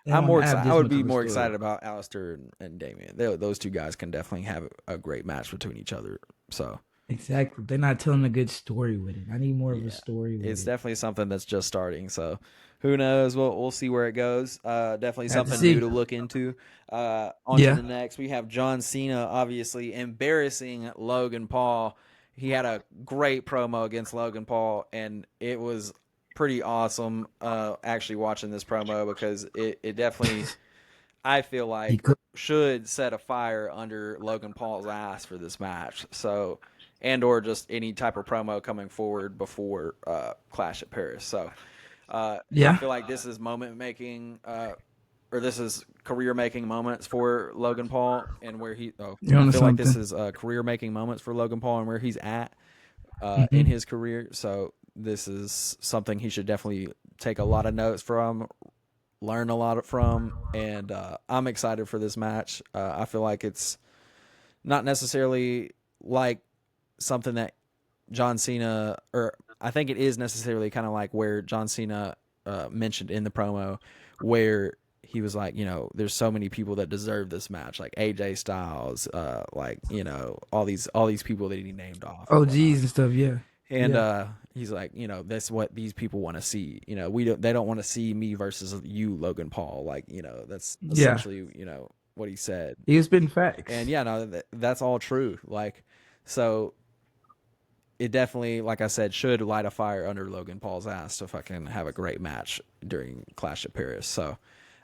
Speaker 2: they
Speaker 1: I'm
Speaker 2: don't
Speaker 1: more
Speaker 2: have
Speaker 1: excited. I
Speaker 2: this
Speaker 1: would
Speaker 2: much
Speaker 1: be
Speaker 2: of a
Speaker 1: more
Speaker 2: story.
Speaker 1: excited about Alistair and Damien. Those two guys can definitely have a great match between each other. So
Speaker 2: Exactly. They're not telling a good story with it. I need more of a
Speaker 1: yeah,
Speaker 2: story with
Speaker 1: it's
Speaker 2: it.
Speaker 1: definitely something that's just starting. So who knows? We'll see where it goes. Definitely
Speaker 2: Have to
Speaker 1: something new
Speaker 2: see.
Speaker 1: to look into. On to
Speaker 2: Yeah.
Speaker 1: the next, we have John Cena, obviously embarrassing Logan Paul. He had a great promo against Logan Paul, and it was pretty awesome. Actually watching this promo because it definitely I feel
Speaker 2: He
Speaker 1: like
Speaker 2: could.
Speaker 1: should set a fire under Logan Paul's ass for this match. So, and or just any type of promo coming forward before Clash at Paris. So, I
Speaker 2: Yeah.
Speaker 1: feel like this is moment making, or this is career making moments for Logan Paul and where he. Oh,
Speaker 2: You're
Speaker 1: I
Speaker 2: on
Speaker 1: feel like this
Speaker 2: something.
Speaker 1: is career making moments for Logan Paul and where he's at in
Speaker 2: Hmm.
Speaker 1: his career. So this is something he should definitely take a lot of notes from, learn a lot from, and I'm excited for this match. I feel like it's not necessarily like something that John Cena, or I think it is necessarily kind of like where John Cena mentioned in the promo, where he was like, there's so many people that deserve this match, like AJ Styles, like all these people that he named off and
Speaker 2: Oh,
Speaker 1: whatnot.
Speaker 2: geez and stuff. Yeah.
Speaker 1: And
Speaker 2: Yeah.
Speaker 1: he's like, that's what these people want to see. They don't want to see me versus you, Logan Paul. Like, that's
Speaker 2: Yeah.
Speaker 1: essentially, what he said.
Speaker 2: He was spitting facts.
Speaker 1: And yeah, no, that's all true. Like, so it definitely, like I said, should light a fire under Logan Paul's ass to fucking have a great match during Clash of Paris. So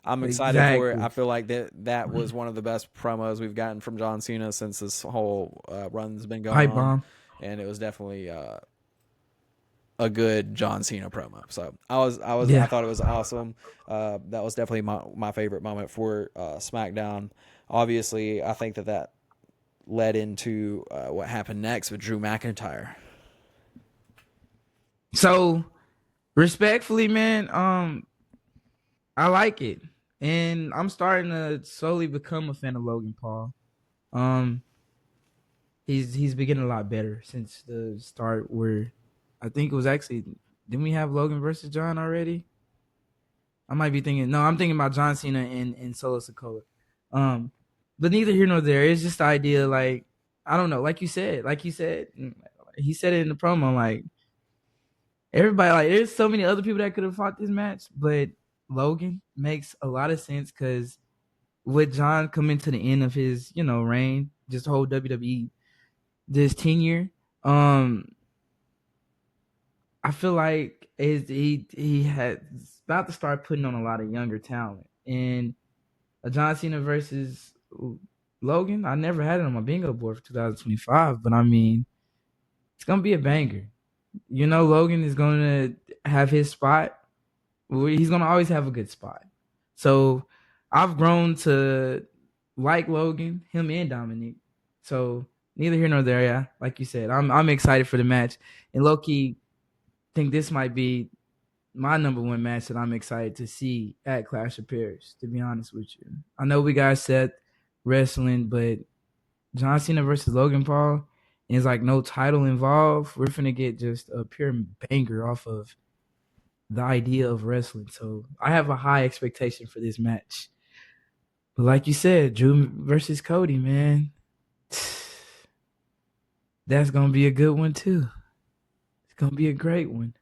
Speaker 1: I'm excited for it.
Speaker 2: Exactly.
Speaker 1: I feel like that was one of the best promos we've gotten from John Cena since this whole run's been going
Speaker 2: Pipe
Speaker 1: on.
Speaker 2: bomb.
Speaker 1: And it was definitely a good John Cena promo. So I
Speaker 2: Yeah.
Speaker 1: thought it was awesome. That was definitely my favorite moment for SmackDown. Obviously, I think that led into what happened next with Drew McIntyre.
Speaker 2: So respectfully, man, I like it. And I'm starting to slowly become a fan of Logan Paul. Um, he's been getting a lot better since the start where I think it was actually didn't we have Logan versus John already? I might be thinking no, I'm thinking about John Cena and Solo Sikoa. Um, but neither here nor there. It's just the idea, like I don't know, like you said, he said it in the promo, like everybody, like there's so many other people that could have fought this match, but Logan makes a lot of sense because with John coming to the end of his, reign, just whole WWE this tenure, I feel like he had about to start putting on a lot of younger talent. And a John Cena versus Logan, I never had it on my bingo board for 2025, but I mean, it's gonna be a banger. Logan is gonna have his spot. He's gonna always have a good spot. So I've grown to like Logan, him and Dominic. So neither here nor there. Yeah, like you said, I'm excited for the match, and low key think this might be my number one match that I'm excited to see at Clash of Paris. To be honest with you, I know we got Seth wrestling, but John Cena versus Logan Paul, and it's like no title involved. We're finna get just a pure banger off of the idea of wrestling. So I have a high expectation for this match. But like you said, Drew versus Cody, man, that's gonna be a good one too. It's gonna be a great one.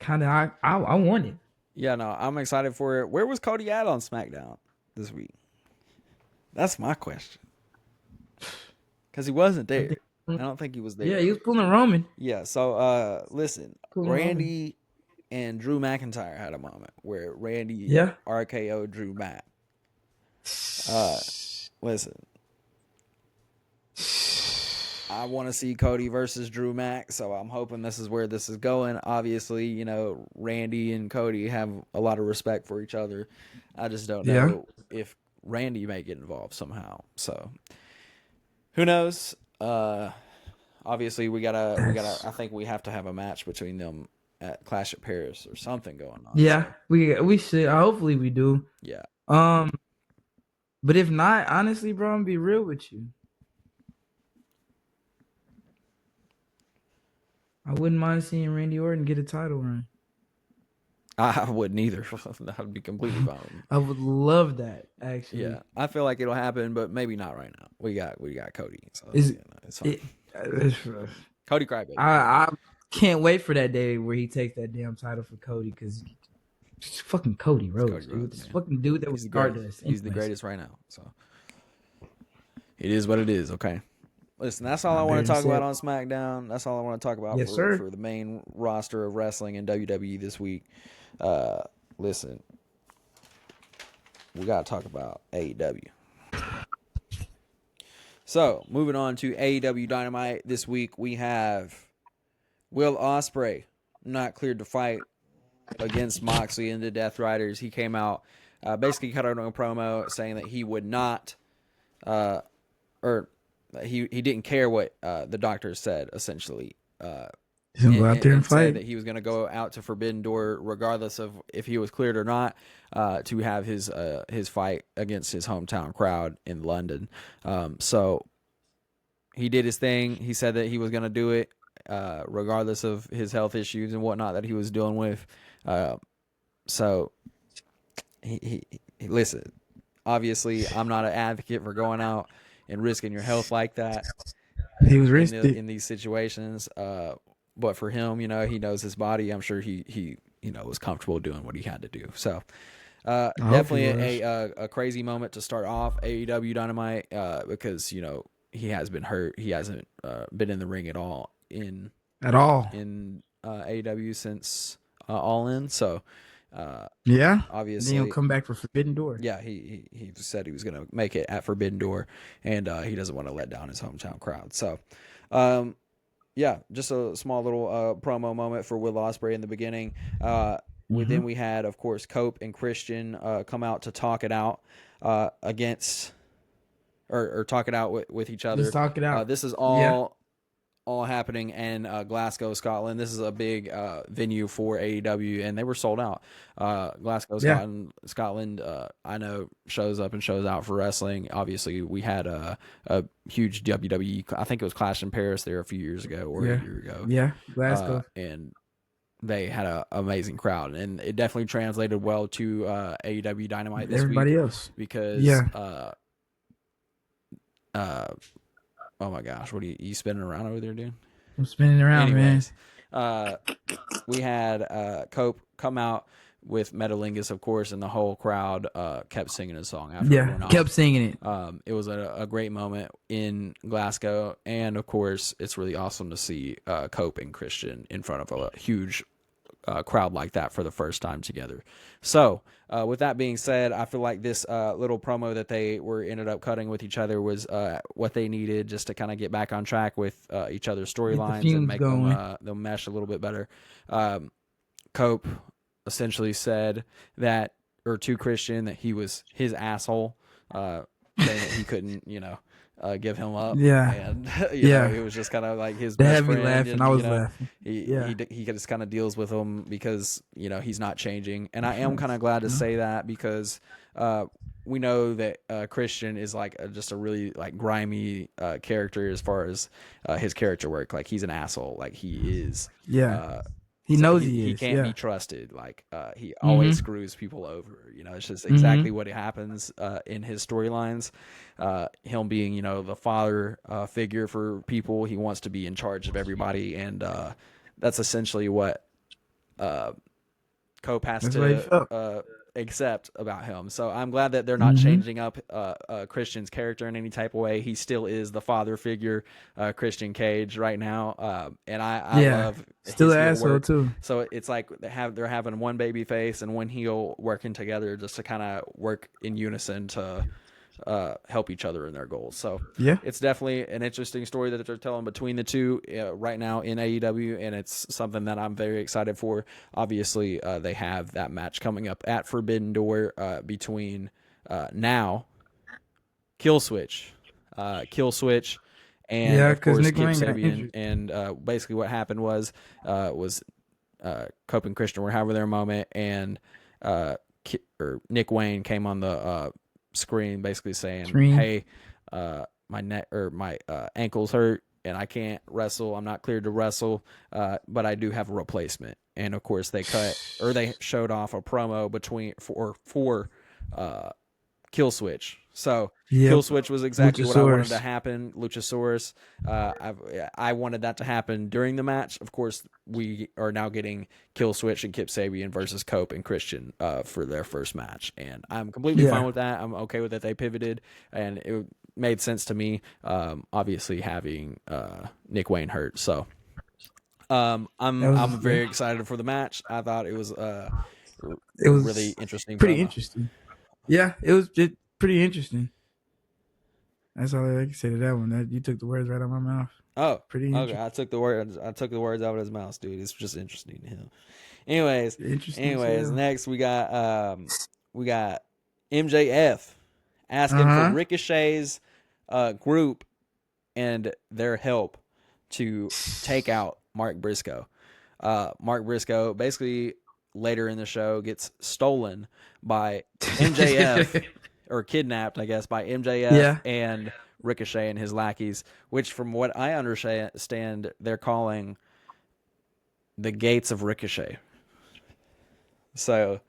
Speaker 2: Kind of, I want it.
Speaker 1: Yeah, no, I'm excited for it. Where was Cody at on SmackDown this week? That's my question. Because he wasn't there. I don't think he was there.
Speaker 2: Yeah, he was pulling Roman.
Speaker 1: Yeah, so listen,
Speaker 2: Pulling
Speaker 1: Randy and Drew McIntyre had a moment where Randy
Speaker 2: Yeah.
Speaker 1: RKO Drew Mac. Listen, I want to see Cody versus Drew Mac, so I'm hoping this is where this is going. Obviously, you know, Randy and Cody have a lot of respect for each other. I just don't know if Randy may get involved somehow. So, who knows? Obviously, we gotta. I think we have to have a match between them at Clash at Paris or something going on.
Speaker 2: Yeah,
Speaker 1: so,
Speaker 2: we should. Hopefully, we do.
Speaker 1: yeah.
Speaker 2: But if not, honestly, bro, I'm gonna be real with you. I wouldn't mind seeing Randy Orton get a title run.
Speaker 1: I wouldn't either. That would be completely fine with me.
Speaker 2: I would love that, actually.
Speaker 1: Yeah, I feel like it'll happen, but maybe not right now. We got Cody, so
Speaker 2: Is-
Speaker 1: it's fine.
Speaker 2: It's
Speaker 1: Cody Crybaby.
Speaker 2: I can't wait for that day where he takes that damn title for Cody because it's fucking Cody Rhodes,
Speaker 1: Cody
Speaker 2: dude.
Speaker 1: Rhodes,
Speaker 2: This
Speaker 1: man.
Speaker 2: fucking dude that was Stardust.
Speaker 1: He's the greatest right now. So it is what it is. Okay. Listen, that's all I want to talk about on SmackDown. That's all I want to talk about for the main roster of wrestling in WWE this week. Listen, we got to talk about AEW. So, moving on to AEW Dynamite this week, we have Will Ospreay not cleared to fight against Moxley and the Death Riders. He came out, basically cut out a promo saying that he would not, or he didn't care what the doctors said, essentially.
Speaker 2: He's gonna go out there and
Speaker 1: said
Speaker 2: fight.
Speaker 1: that he was going to go out to Forbidden Door, regardless of if he was cleared or not, to have his fight against his hometown crowd in London. So he did his thing. He said that he was going to do it, regardless of his health issues and whatnot that he was dealing with. So he listen. Obviously, I'm not an advocate for going out and risking your health like that.
Speaker 2: He was risky
Speaker 1: in these situations. But for him, you know, he knows his body. I'm sure he was comfortable doing what he had to do. So definitely a crazy moment to start off AEW Dynamite because, you know, he has been hurt. He hasn't been in the ring at all in AEW since All In. So obviously
Speaker 2: then he'll come back for Forbidden Door.
Speaker 1: Yeah, he said he was going to make it at Forbidden Door, and he doesn't want to let down his hometown crowd. So yeah, just a small little promo moment for Will Ospreay in the beginning. Then we had, of course, Cope and Christian come out to talk it out against or talk it out with each other.
Speaker 2: Just talk it out.
Speaker 1: This is all happening in Glasgow, Scotland. This is a big venue for AEW, and they were sold out. Glasgow, Scotland, I know shows up and shows out for wrestling. Obviously, we had a huge WWE, I think it was Clash in Paris there a few years ago or a year ago.
Speaker 2: Yeah, Glasgow.
Speaker 1: And they had an amazing crowd, and it definitely translated well to AEW Dynamite this
Speaker 2: Everybody
Speaker 1: week.
Speaker 2: else.
Speaker 1: Because, oh my gosh, what are you spinning around over there, dude?
Speaker 2: I'm spinning around,
Speaker 1: Anyways, we had Cope come out with Metalingus, of course, and the whole crowd kept singing his song after it went off.
Speaker 2: Kept singing it.
Speaker 1: It was a great moment in Glasgow, and of course, it's really awesome to see Cope and Christian in front of a huge crowd like that for the first time together. So, with that being said, I feel like this little promo that they ended up cutting with each other was what they needed just to kind of get back on track with each other's storylines and make them mesh a little bit better. Cope essentially said that, or to Christian, that he was his asshole, saying that he couldn't, give him up.
Speaker 2: Yeah.
Speaker 1: And
Speaker 2: Yeah.
Speaker 1: it was just kind of like his
Speaker 2: They
Speaker 1: best
Speaker 2: had me
Speaker 1: friend,
Speaker 2: laughing.
Speaker 1: and
Speaker 2: I was laughing. Yeah.
Speaker 1: he just kind of deals with him because he's not changing. And I am kind of glad to say that, because we know that Christian is like just a really like grimy character as far as his character work. Like, he's an asshole. Like, he is.
Speaker 2: Yeah. He knows he is.
Speaker 1: Can't be
Speaker 2: Yeah.
Speaker 1: trusted. Like, he
Speaker 2: Mm-hmm.
Speaker 1: always screws people over. It's just exactly what happens in his storylines. Him being, the father figure for people. He wants to be in charge of everybody, and that's essentially what Cope has
Speaker 2: That's what he felt.
Speaker 1: to accept about him. So I'm glad that they're not changing up Christian's character in any type of way. He still is the father figure, Christian Cage, right now, and I
Speaker 2: Yeah.
Speaker 1: love
Speaker 2: Still
Speaker 1: his
Speaker 2: an
Speaker 1: heel
Speaker 2: asshole
Speaker 1: work.
Speaker 2: too.
Speaker 1: So it's like they're having one baby face and one heel working together just to kind of work in unison to help each other in their goals. So
Speaker 2: Yeah.
Speaker 1: it's definitely an interesting story that they're telling between the two right now in AEW, and it's something that I'm very excited for. Obviously, they have that match coming up at Forbidden Door between now Killswitch, and
Speaker 2: Yeah,
Speaker 1: of
Speaker 2: because
Speaker 1: course
Speaker 2: Nick
Speaker 1: Kip
Speaker 2: Wayne got
Speaker 1: Sabian.
Speaker 2: injured.
Speaker 1: And basically what happened was Cope and Christian were having their moment, and Nick Wayne came on the screen basically saying, "Hey, my neck or my ankle's hurt and I can't wrestle. I'm not cleared to wrestle, but I do have a replacement." And of course they showed off a promo for Killswitch. So
Speaker 2: Yep.
Speaker 1: Killswitch was exactly what I wanted to
Speaker 2: Luchasaurus.
Speaker 1: happen. Luchasaurus. I wanted that to happen during the match. Of course, we are now getting Killswitch and Kip Sabian versus Cope and Christian for their first match, and I'm completely fine with that. I'm okay with that. They pivoted, and it made sense to me. Obviously, having Nick Wayne hurt, so I'm very excited for the match. I thought it was really interesting.
Speaker 2: Pretty
Speaker 1: promo.
Speaker 2: interesting. Yeah, it was pretty interesting. That's all I can say to that one. You took the words right out of my mouth.
Speaker 1: Oh,
Speaker 2: pretty
Speaker 1: okay.
Speaker 2: interesting.
Speaker 1: I took the words out of his mouth, dude. It's just interesting to him. Anyways, next we got MJF asking for Ricochet's group and their help to take out Mark Briscoe. Mark Briscoe basically later in the show gets stolen by MJF or kidnapped, I guess, by MJF and Ricochet and his lackeys, which from what I understand, they're calling the Gates of Ricochet. So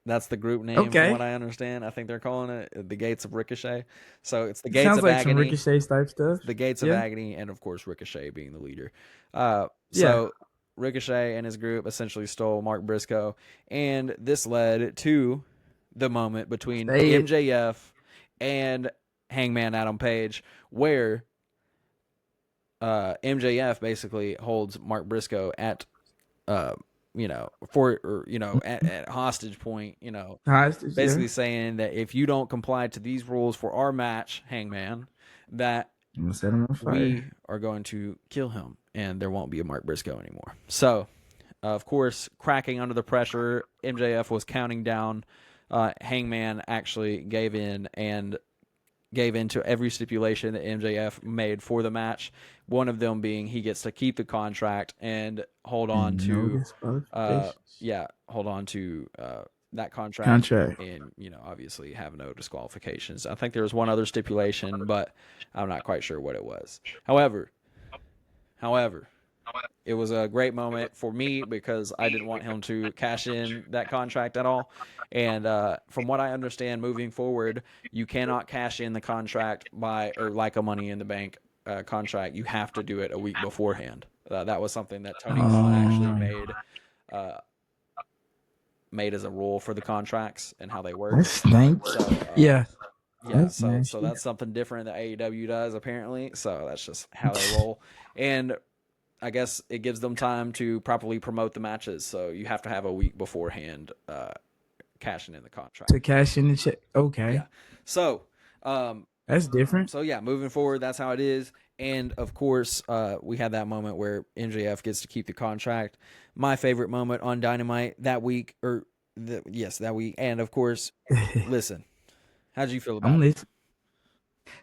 Speaker 1: that's the group name from what I understand. I think they're calling it the Gates of Ricochet. So it's the Gates of
Speaker 2: like
Speaker 1: Agony.
Speaker 2: Some Ricochet type stuff.
Speaker 1: The Gates of Agony, and of course Ricochet being the leader. So Ricochet and his group essentially stole Mark Briscoe, and this led to the moment between MJF and Hangman Adam Page, where MJF basically holds Mark Briscoe at at hostage point, basically saying that if you don't comply to these rules for our match, Hangman, that we are going to kill him and there won't be a Mark Briscoe anymore. So, of course, cracking under the pressure, MJF was counting down. Hangman actually gave in to every stipulation that MJF made for the match. One of them being he gets to keep the contract and hold on to that contract. And obviously have no disqualifications. I think there was one other stipulation, but I'm not quite sure what it was. However, it was a great moment for me because I didn't want him to cash in that contract at all. And from what I understand, moving forward, you cannot cash in the contract like a Money in the Bank contract. You have to do it a week beforehand. That was something that Tony Khan actually made as a rule for the contracts and how they work.
Speaker 2: So
Speaker 1: that's something different that AEW does apparently. So that's just how they roll. And I guess it gives them time to properly promote the matches. So you have to have a week beforehand cashing in the contract.
Speaker 2: To cash in the check. Okay.
Speaker 1: Yeah. So
Speaker 2: that's different.
Speaker 1: So yeah, moving forward, that's how it is. And of course, we had that moment where MJF gets to keep the contract. My favorite moment on Dynamite that week, that week. And of course, listen, how did you feel about it?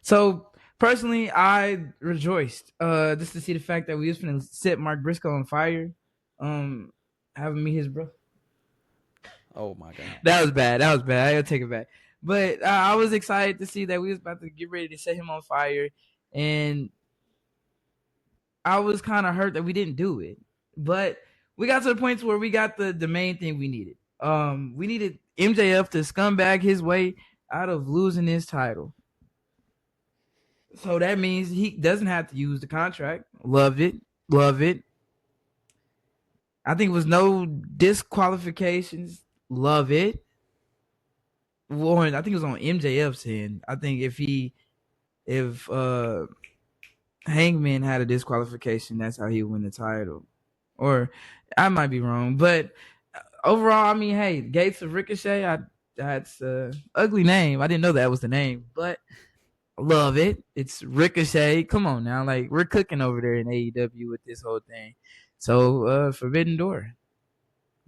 Speaker 2: So personally, I rejoiced just to see the fact that we was finna set Mark Briscoe on fire. Having me his bro.
Speaker 1: Oh my god.
Speaker 2: That was bad. That was bad. I gotta take it back. But I was excited to see that we was about to get ready to set him on fire, and I was kind of hurt that we didn't do it. But we got to the point where we got the main thing we needed. We needed MJF to scumbag his way out of losing his title. So that means he doesn't have to use the contract. Love it. Love it. I think it was no disqualifications. Love it. Warren, I think it was on MJF's end. I think if Hangman had a disqualification, that's how he would win the title. Or I might be wrong, but overall, I mean, hey, Gates of Ricochet, that's a ugly name. I didn't know that was the name, but love it. It's Ricochet. Come on now, like we're cooking over there in AEW with this whole thing. So Forbidden Door.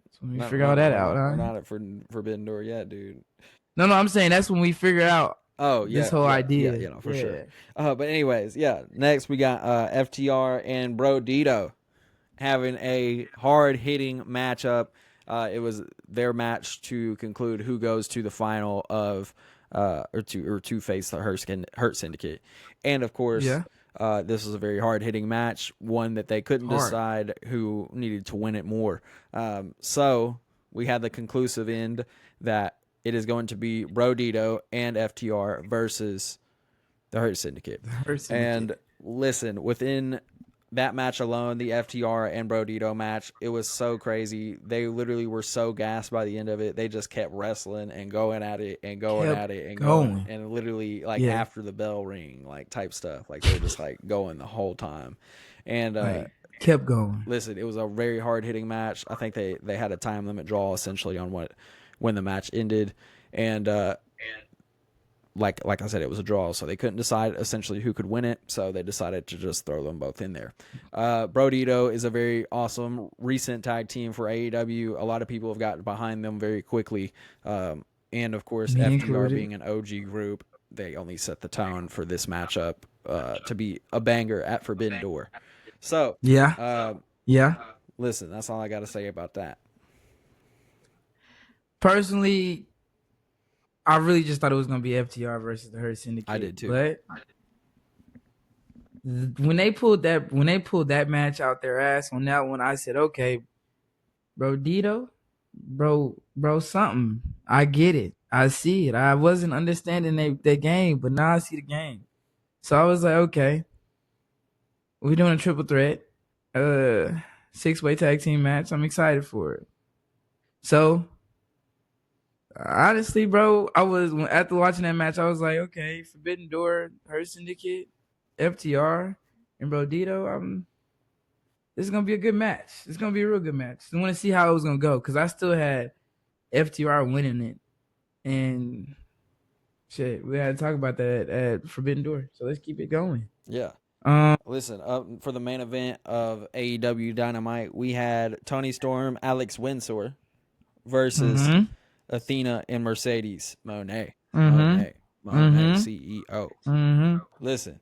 Speaker 2: That's when we figure all that out.
Speaker 1: We're
Speaker 2: Huh?
Speaker 1: not at Forbidden Door yet, dude.
Speaker 2: No, I'm saying that's when we figure out
Speaker 1: Oh yeah,
Speaker 2: this whole idea.
Speaker 1: Yeah, for sure. But anyways, yeah. Next we got FTR and Bro Dito having a hard hitting matchup. It was their match to conclude who goes to the final of or to face the Hurt Syndicate, and of course, this was a very hard hitting match, one that they couldn't decide who needed to win it more. So we had the conclusive end that it is going to be Bro Dito and FTR versus the Hurt Syndicate. And listen, within that match alone, the FTR and Bro Dito match, it was so crazy. They literally were so gassed by the end of it. They just kept wrestling and going at it and going at it and going. And literally, like, after the bell ring, like, type stuff. Like, they were just, like, going the whole time. And
Speaker 2: kept going.
Speaker 1: Listen, it was a very hard-hitting match. I think they had a time limit draw, essentially, on when the match ended. And like I said, it was a draw, so they couldn't decide essentially who could win it, so they decided to just throw them both in there. Bro Dito is a very awesome recent tag team for AEW. A lot of people have gotten behind them very quickly. And of course, FTR being an OG group, they only set the tone for this matchup to be a banger at Forbidden Door. So, listen, that's all I got to say about that.
Speaker 2: Personally, I really just thought it was gonna be FTR versus the Hurt Syndicate.
Speaker 1: I did too.
Speaker 2: But when they pulled that match out their ass on that one, I said, okay, Bro Dito, bro, something. I get it. I see it. I wasn't understanding their game, but now I see the game. So I was like, okay, we're doing a triple threat, 6-way tag team match. I'm excited for it. So honestly, bro, after watching that match, I was like, okay, Forbidden Door, Hurt Syndicate, FTR, and Bro Dito. This is gonna be a good match. It's gonna be a real good match. I want to see how it was gonna go because I still had FTR winning it, and shit, we had to talk about that at Forbidden Door. So let's keep it going.
Speaker 1: Yeah. Listen, for the main event of AEW Dynamite, we had Toni Storm, Alex Windsor versus Athena and Mercedes Moné. Moné CEO. Listen,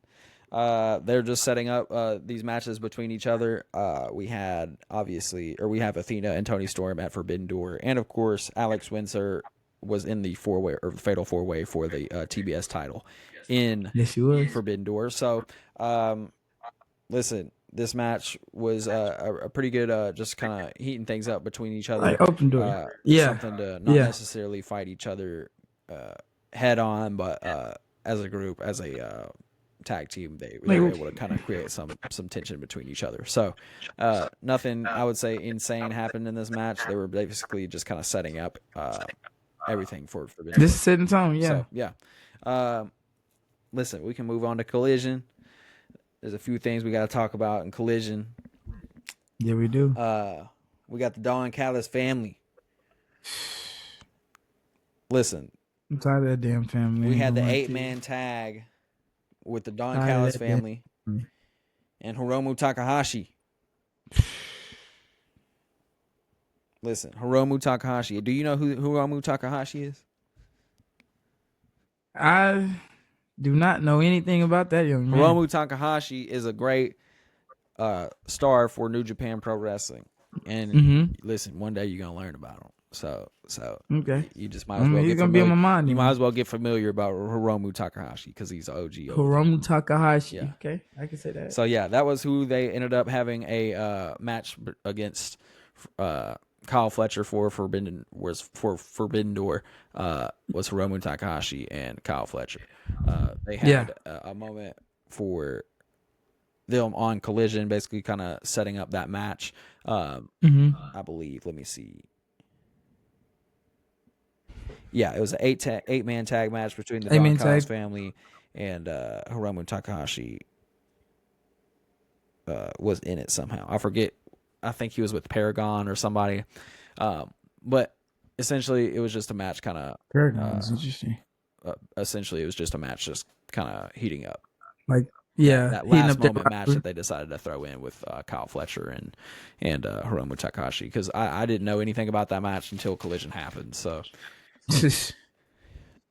Speaker 1: they're just setting up these matches between each other. We have Athena and Toni Storm at Forbidden Door, and of course, Alex Windsor was in the fatal 4-way for the TBS title in Forbidden Door. So, listen, this match was a pretty good, just kind of heating things up between each other.
Speaker 2: Like open door.
Speaker 1: Something to not necessarily fight each other head on, but as a group, as a tag team, they were able to kind of create some tension between each other. So nothing, I would say, insane happened in this match. They were basically just kind of setting up everything for Forbidden.
Speaker 2: This is setting tone,
Speaker 1: So, listen, we can move on to Collision. There's a few things we got to talk about in Collision.
Speaker 2: Yeah, we do.
Speaker 1: We got the Don Callis family. Listen,
Speaker 2: I'm tired of that damn family.
Speaker 1: We had the 8-man tag with the Don Callis family and Hiromu Takahashi. Listen, Hiromu Takahashi. Do you know who Hiromu Takahashi is?
Speaker 2: Do not know anything about that young man.
Speaker 1: Hiromu Takahashi is a great star for New Japan Pro Wrestling, and listen, one day you're gonna learn about him. So
Speaker 2: Okay.
Speaker 1: you just might as well
Speaker 2: he's
Speaker 1: get
Speaker 2: gonna be on
Speaker 1: familiar.
Speaker 2: my mind.
Speaker 1: You
Speaker 2: then.
Speaker 1: might as well get familiar about Hiromu Takahashi because he's OG.
Speaker 2: Hiromu Takahashi.
Speaker 1: Yeah.
Speaker 2: Okay, I can say that.
Speaker 1: So yeah, that was who they ended up having a match against. Kyle Fletcher for Forbidden Door was Hiromu Takahashi and Kyle Fletcher. They had a moment for them on Collision, basically kind of setting up that match. I believe. Let me see. Yeah, it was an eight-man tag match between the Don Callis family and Hiromu Takahashi was in it somehow. I forget. I think he was with Paragon or somebody. But essentially, it was just a match kind of...
Speaker 2: Paragon's interesting.
Speaker 1: Essentially, it was just a match just kind of heating up.
Speaker 2: Like, yeah.
Speaker 1: That last moment match that they decided to throw in with Kyle Fletcher and Hiromu Takahashi. Because I didn't know anything about that match until Collision happened. So...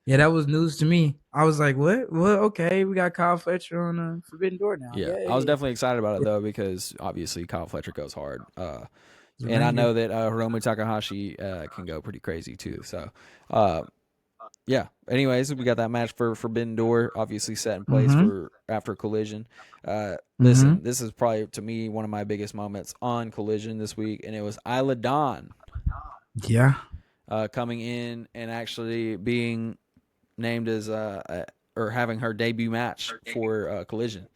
Speaker 2: Yeah, that was news to me. I was like, what? Well, okay, we got Kyle Fletcher on Forbidden Door now.
Speaker 1: Yeah, I was definitely excited about it, though, because obviously Kyle Fletcher goes hard. And I know that Hiromu Takahashi can go pretty crazy, too. So, yeah. Anyways, we got that match for Forbidden Door, obviously set in place for after Collision. Listen, this is probably, to me, one of my biggest moments on Collision this week, and it was Isla Dawn.
Speaker 2: Yeah.
Speaker 1: Coming in and actually being named as or having her debut match for Collision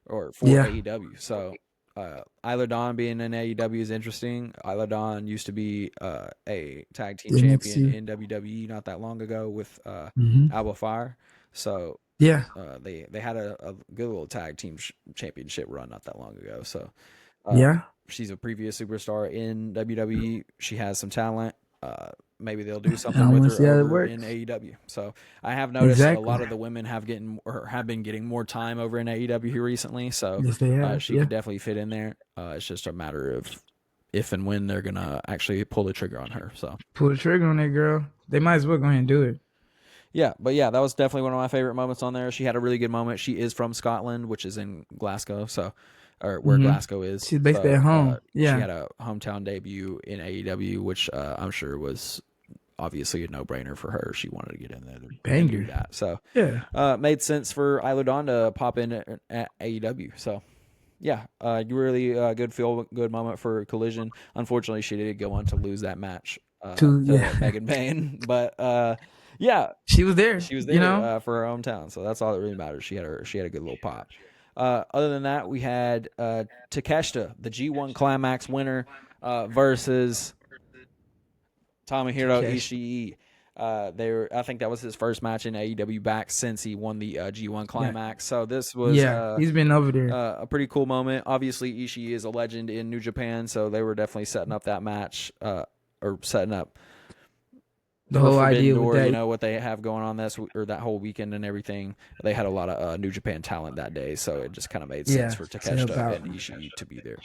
Speaker 1: or for AEW. So Isla Dawn being in AEW is interesting. Isla Dawn used to be a tag team champion in WWE not that long ago with Alba Fire. So
Speaker 2: yeah,
Speaker 1: they had a good little tag team championship run not that long ago. So she's a previous superstar in WWE. She has some talent. Maybe they'll do something with her over in AEW. So I have noticed a lot of the women have been getting more time over in AEW recently. So she could definitely fit in there. It's just a matter of if and when they're gonna actually pull the trigger on her. So
Speaker 2: pull the trigger on that girl. They might as well go ahead and do it.
Speaker 1: Yeah, but yeah, that was definitely one of my favorite moments on there. She had a really good moment. She is from Scotland, which is in Glasgow. So. Or where Glasgow is.
Speaker 2: She's basically at home.
Speaker 1: She had a hometown debut in AEW, which I'm sure was obviously a no-brainer for her. She wanted to get in there and do that. So made sense for Isla Dawn to pop in at AEW. So yeah, really good moment for Collision. Unfortunately, she did go on to lose that match to Megan Payne, but yeah,
Speaker 2: she was there.
Speaker 1: She was there for her hometown. So that's all that really matters. She had a good little pop. Other than that, we had Takeshita, the G1 Climax winner, versus Tomohiro Ishii. I think that was his first match in AEW back since he won the G1 Climax. So this was
Speaker 2: he's been over there.
Speaker 1: A pretty cool moment. Obviously, Ishii is a legend in New Japan, so they were definitely setting up that match or setting up
Speaker 2: the whole idea
Speaker 1: Door,
Speaker 2: with that.
Speaker 1: You know what they have going on that whole weekend and everything. They had a lot of New Japan talent that day, so it just kind of made sense for Takeshita and Ishii to be there.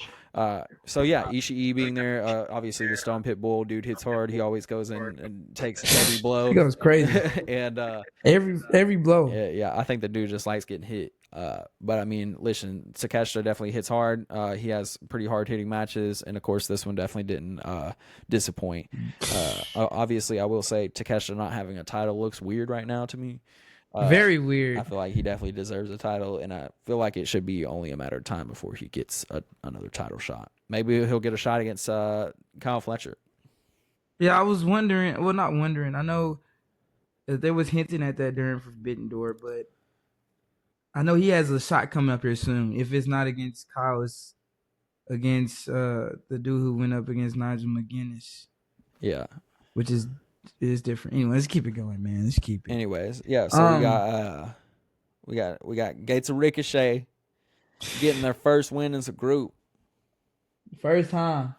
Speaker 1: So yeah, Ishii being there, obviously the Stone Pit Bull dude hits hard. He always goes in and takes every blow.
Speaker 2: He goes crazy,
Speaker 1: and
Speaker 2: every blow.
Speaker 1: Yeah, I think the dude just likes getting hit. But I mean, listen, Takeshita definitely hits hard. He has pretty hard hitting matches, and of course, this one definitely didn't disappoint. Obviously, I will say Takeshita not having a title looks weird right now to me.
Speaker 2: Very weird.
Speaker 1: I feel like he definitely deserves a title, and I feel like it should be only a matter of time before he gets another title shot. Maybe he'll get a shot against Kyle Fletcher.
Speaker 2: Yeah, I was wondering. Well, not wondering. I know that there was hinting at that during Forbidden Door, but I know he has a shot coming up here soon. If it's not against Kyle, it's against the dude who went up against Nigel McGuinness.
Speaker 1: Yeah.
Speaker 2: Which is different. Anyway, let's keep it going, man. Let's keep it.
Speaker 1: Anyways, yeah, so we got Gates of Ricochet getting their first win as a group.
Speaker 2: First time.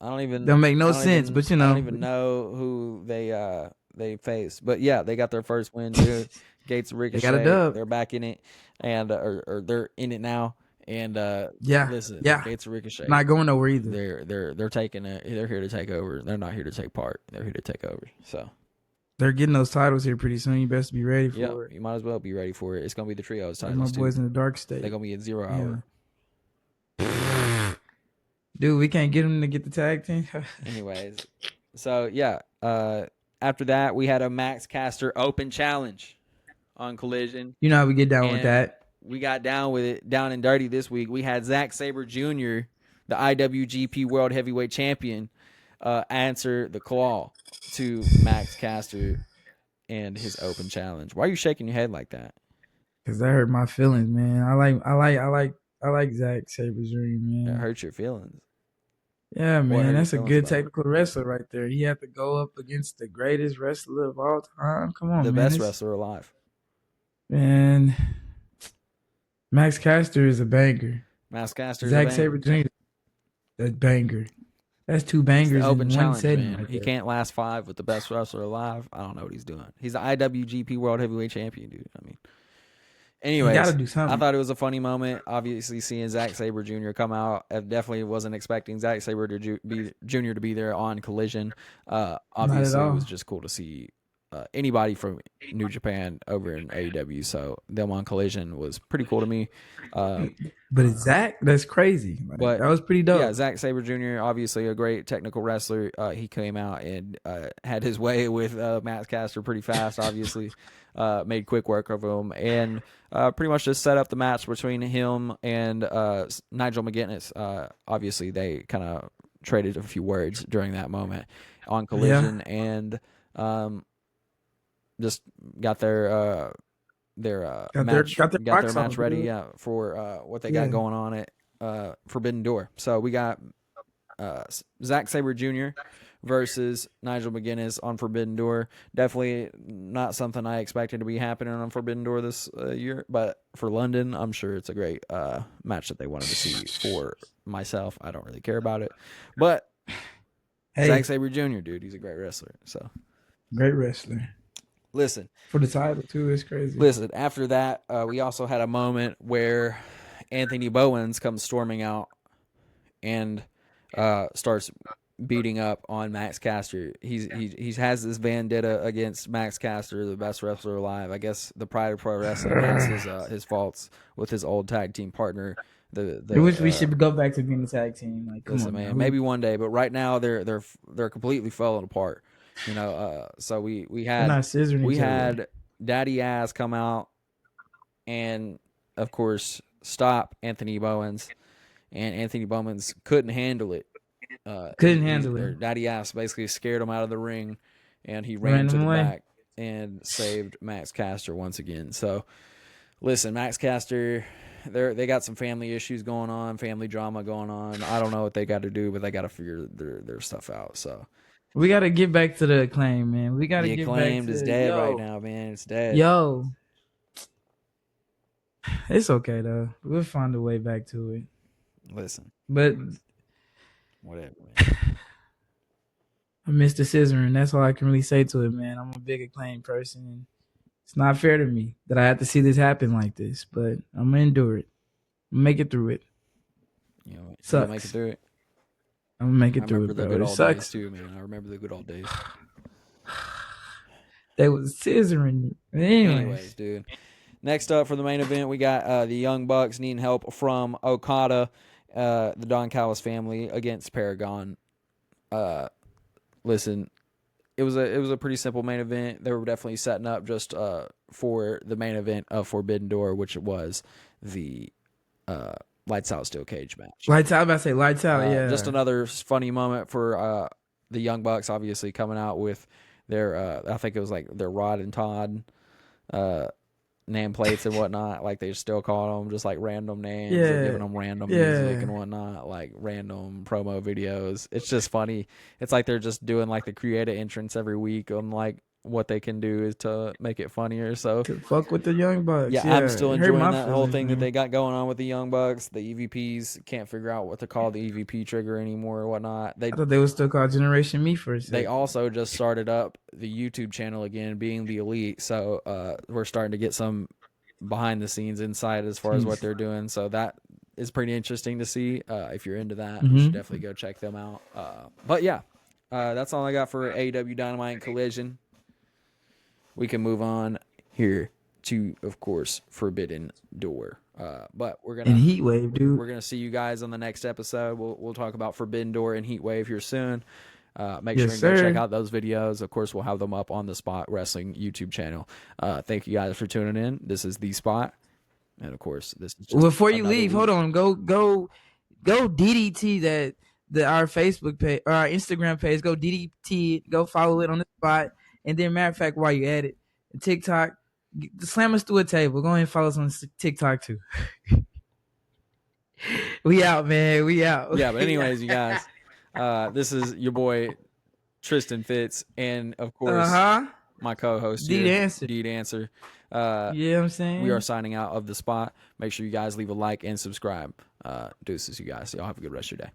Speaker 1: Don't
Speaker 2: make no sense, but you know.
Speaker 1: I don't even know who they faced. But yeah, they got their first win too. Gates of Ricochet.
Speaker 2: They got a dub.
Speaker 1: They're back in it, and or they're in it now. And listen, Gates of Ricochet
Speaker 2: not going nowhere either.
Speaker 1: They're taking it. They're here to take over. They're not here to take part. They're here to take over. So
Speaker 3: They're getting those titles here pretty soon. You best be ready
Speaker 1: Yeah,
Speaker 3: for it.
Speaker 1: you might as well be ready for it. It's gonna be the trios
Speaker 3: Like my
Speaker 1: titles
Speaker 3: boys
Speaker 1: too.
Speaker 3: in the dark state.
Speaker 1: They're gonna be at 0 hour.
Speaker 3: Dude, we can't get them to get the tag team.
Speaker 1: Anyways, so yeah. After that, we had a Max Caster Open Challenge on Collision.
Speaker 3: You know how we get down with
Speaker 1: And
Speaker 3: that.
Speaker 1: we got down with it, down and dirty this week. We had Zack Sabre Jr., the IWGP World Heavyweight Champion, answer the call to Max Caster and his Open Challenge. Why are you shaking your head like that?
Speaker 3: Cause that hurt my feelings, man. I like Zack Sabre Jr., man.
Speaker 1: It hurts your feelings.
Speaker 3: Yeah,
Speaker 1: hurt
Speaker 3: man,
Speaker 1: your
Speaker 3: that's a
Speaker 1: feelings
Speaker 3: good
Speaker 1: about it?
Speaker 3: technical wrestler right there. He had to go up against the greatest wrestler of all time. Come on,
Speaker 1: The
Speaker 3: man.
Speaker 1: best wrestler alive.
Speaker 3: Man, Max Caster is a banger.
Speaker 1: Max Caster is
Speaker 3: Zack Sabre Jr. a banger. That's two bangers
Speaker 1: Open
Speaker 3: in
Speaker 1: Challenge,
Speaker 3: one setting.
Speaker 1: man.
Speaker 3: Right
Speaker 1: He
Speaker 3: there.
Speaker 1: can't last 5 with the best wrestler alive. I don't know what he's doing. He's the IWGP World Heavyweight Champion, dude. I mean,
Speaker 3: You
Speaker 1: anyways,
Speaker 3: gotta do something.
Speaker 1: I thought it was a funny moment. Obviously, seeing Zack Sabre Jr. come out, I definitely wasn't expecting Zack Sabre to Jr. to be there on Collision. Obviously, it
Speaker 3: all.
Speaker 1: was just cool to see anybody from New Japan over in AEW. So them on Collision was pretty cool to me.
Speaker 3: But it's Zach, that's crazy. Like,
Speaker 1: But
Speaker 3: that was pretty dope.
Speaker 1: yeah, Zack Sabre Jr. obviously a great technical wrestler. He came out and had his way with Max Caster pretty fast. Obviously, made quick work of him and pretty much just set up the match between him and Nigel McGuinness. Obviously, they kind of traded a few words during that moment on Collision and just got their match
Speaker 3: got their box
Speaker 1: match
Speaker 3: off,
Speaker 1: ready
Speaker 3: dude.
Speaker 1: for what they got going on at Forbidden Door. So we got Zack Sabre Jr. versus Nigel McGuinness on Forbidden Door. Definitely not something I expected to be happening on Forbidden Door this year, but for London, I'm sure it's a great match that they wanted to see. For myself, I don't really care about it, but
Speaker 3: Hey,
Speaker 1: Zack Sabre Jr., dude, he's a great wrestler. So
Speaker 3: great wrestler.
Speaker 1: listen,
Speaker 3: For the title, too, it's crazy.
Speaker 1: Listen, after that, we also had a moment where Anthony Bowens comes storming out and starts beating up on Max Caster. He has this vendetta against Max Caster, the best wrestler alive. I guess the Pride of Pro Wrestling has his faults with his old tag team partner.
Speaker 3: I wish we should go back to being a tag team. Like, come
Speaker 1: listen,
Speaker 3: on,
Speaker 1: man, maybe one day, but right now they're completely falling apart. You know, so we
Speaker 3: They're not scissoring each other.
Speaker 1: had Daddy Ass come out and, of course, stop Anthony Bowens, and Anthony Bowens couldn't handle it.
Speaker 3: Couldn't handle it.
Speaker 1: Daddy Ass basically scared him out of the ring, and he ran to the back and saved Max Caster once again. So, listen, Max Caster, they got some family issues going on, family drama going on. I don't know what they got to do, but they got to figure their stuff out. So.
Speaker 3: We got to get back to the Acclaim, man. We got to
Speaker 1: The
Speaker 3: get back
Speaker 1: Acclaimed
Speaker 3: to
Speaker 1: is dead right now, man. It's dead.
Speaker 3: Yo. It's okay, though. We'll find a way back to it.
Speaker 1: Listen.
Speaker 3: But
Speaker 1: whatever, man.
Speaker 3: I miss the scissoring. That's all I can really say to it, man. I'm a big Acclaim person. And it's not fair to me that I have to see this happen like this, but I'm going to endure it. Make it through it.
Speaker 1: You know,
Speaker 3: Sucks.
Speaker 1: make it through it.
Speaker 3: I'm gonna make it through
Speaker 1: the
Speaker 3: it, bro.
Speaker 1: good
Speaker 3: It
Speaker 1: old
Speaker 3: sucks.
Speaker 1: days too, man. I remember the good old days.
Speaker 3: They was scissoring.
Speaker 1: Anyways, dude. Next up for the main event, we got the Young Bucks needing help from Okada, the Don Callis family against Paragon. Listen, it was a pretty simple main event. They were definitely setting up just for the main event of Forbidden Door, which was the Lights Out Steel Cage match.
Speaker 3: Lights out. I say lights out. Yeah.
Speaker 1: Just another funny moment for the Young Bucks, obviously coming out with their I think it was like their Rod and Todd nameplates and whatnot. Like they still call them just like random names, and giving them random music and whatnot, like random promo videos. It's just funny. It's like they're just doing like the creative entrance every week on like what they can do is to make it funnier. So
Speaker 3: to fuck with the Young Bucks.
Speaker 1: yeah, I'm still enjoying that whole thing
Speaker 3: man.
Speaker 1: that they got going on with the Young Bucks. The EVPs can't figure out what to call the EVP trigger anymore or whatnot.
Speaker 3: I thought they was still called Generation Me for a second.
Speaker 1: They also just started up the YouTube channel again, Being the Elite. So we're starting to get some behind the scenes insight as far as what they're doing. So that is pretty interesting to see. If you're into that, you should definitely go check them out. But yeah, that's all I got for AEW Dynamite and Collision. we can move on here to, of course, Forbidden Door. But we're
Speaker 3: And
Speaker 1: gonna
Speaker 3: Heat Wave, dude.
Speaker 1: we're gonna see you guys on the next episode. We'll talk about Forbidden Door and Heat Wave here soon. Make
Speaker 3: Yes,
Speaker 1: sure and go
Speaker 3: sir.
Speaker 1: check out those videos. Of course, we'll have them up on the Spot Wrestling YouTube channel. Thank you guys for tuning in. This is The Spot, and of course, this is just
Speaker 3: Before you
Speaker 1: another
Speaker 3: leave,
Speaker 1: week.
Speaker 3: hold on. Go DDT our Facebook page or our Instagram page. Go DDT. Go follow it on the Spot. And then, matter of fact, while you at it, TikTok, slam us through a table. Go ahead and follow us on TikTok too. We out, man. We out.
Speaker 1: Yeah, but anyways, you guys, this is your boy Tristan Fitz, and of course, my co-host
Speaker 3: D
Speaker 1: here,
Speaker 3: Dancer.
Speaker 1: D Dancer.
Speaker 3: You know what I'm saying?
Speaker 1: We are signing out of The Spot. Make sure you guys leave a like and subscribe. Deuces, you guys. Y'all have a good rest of your day.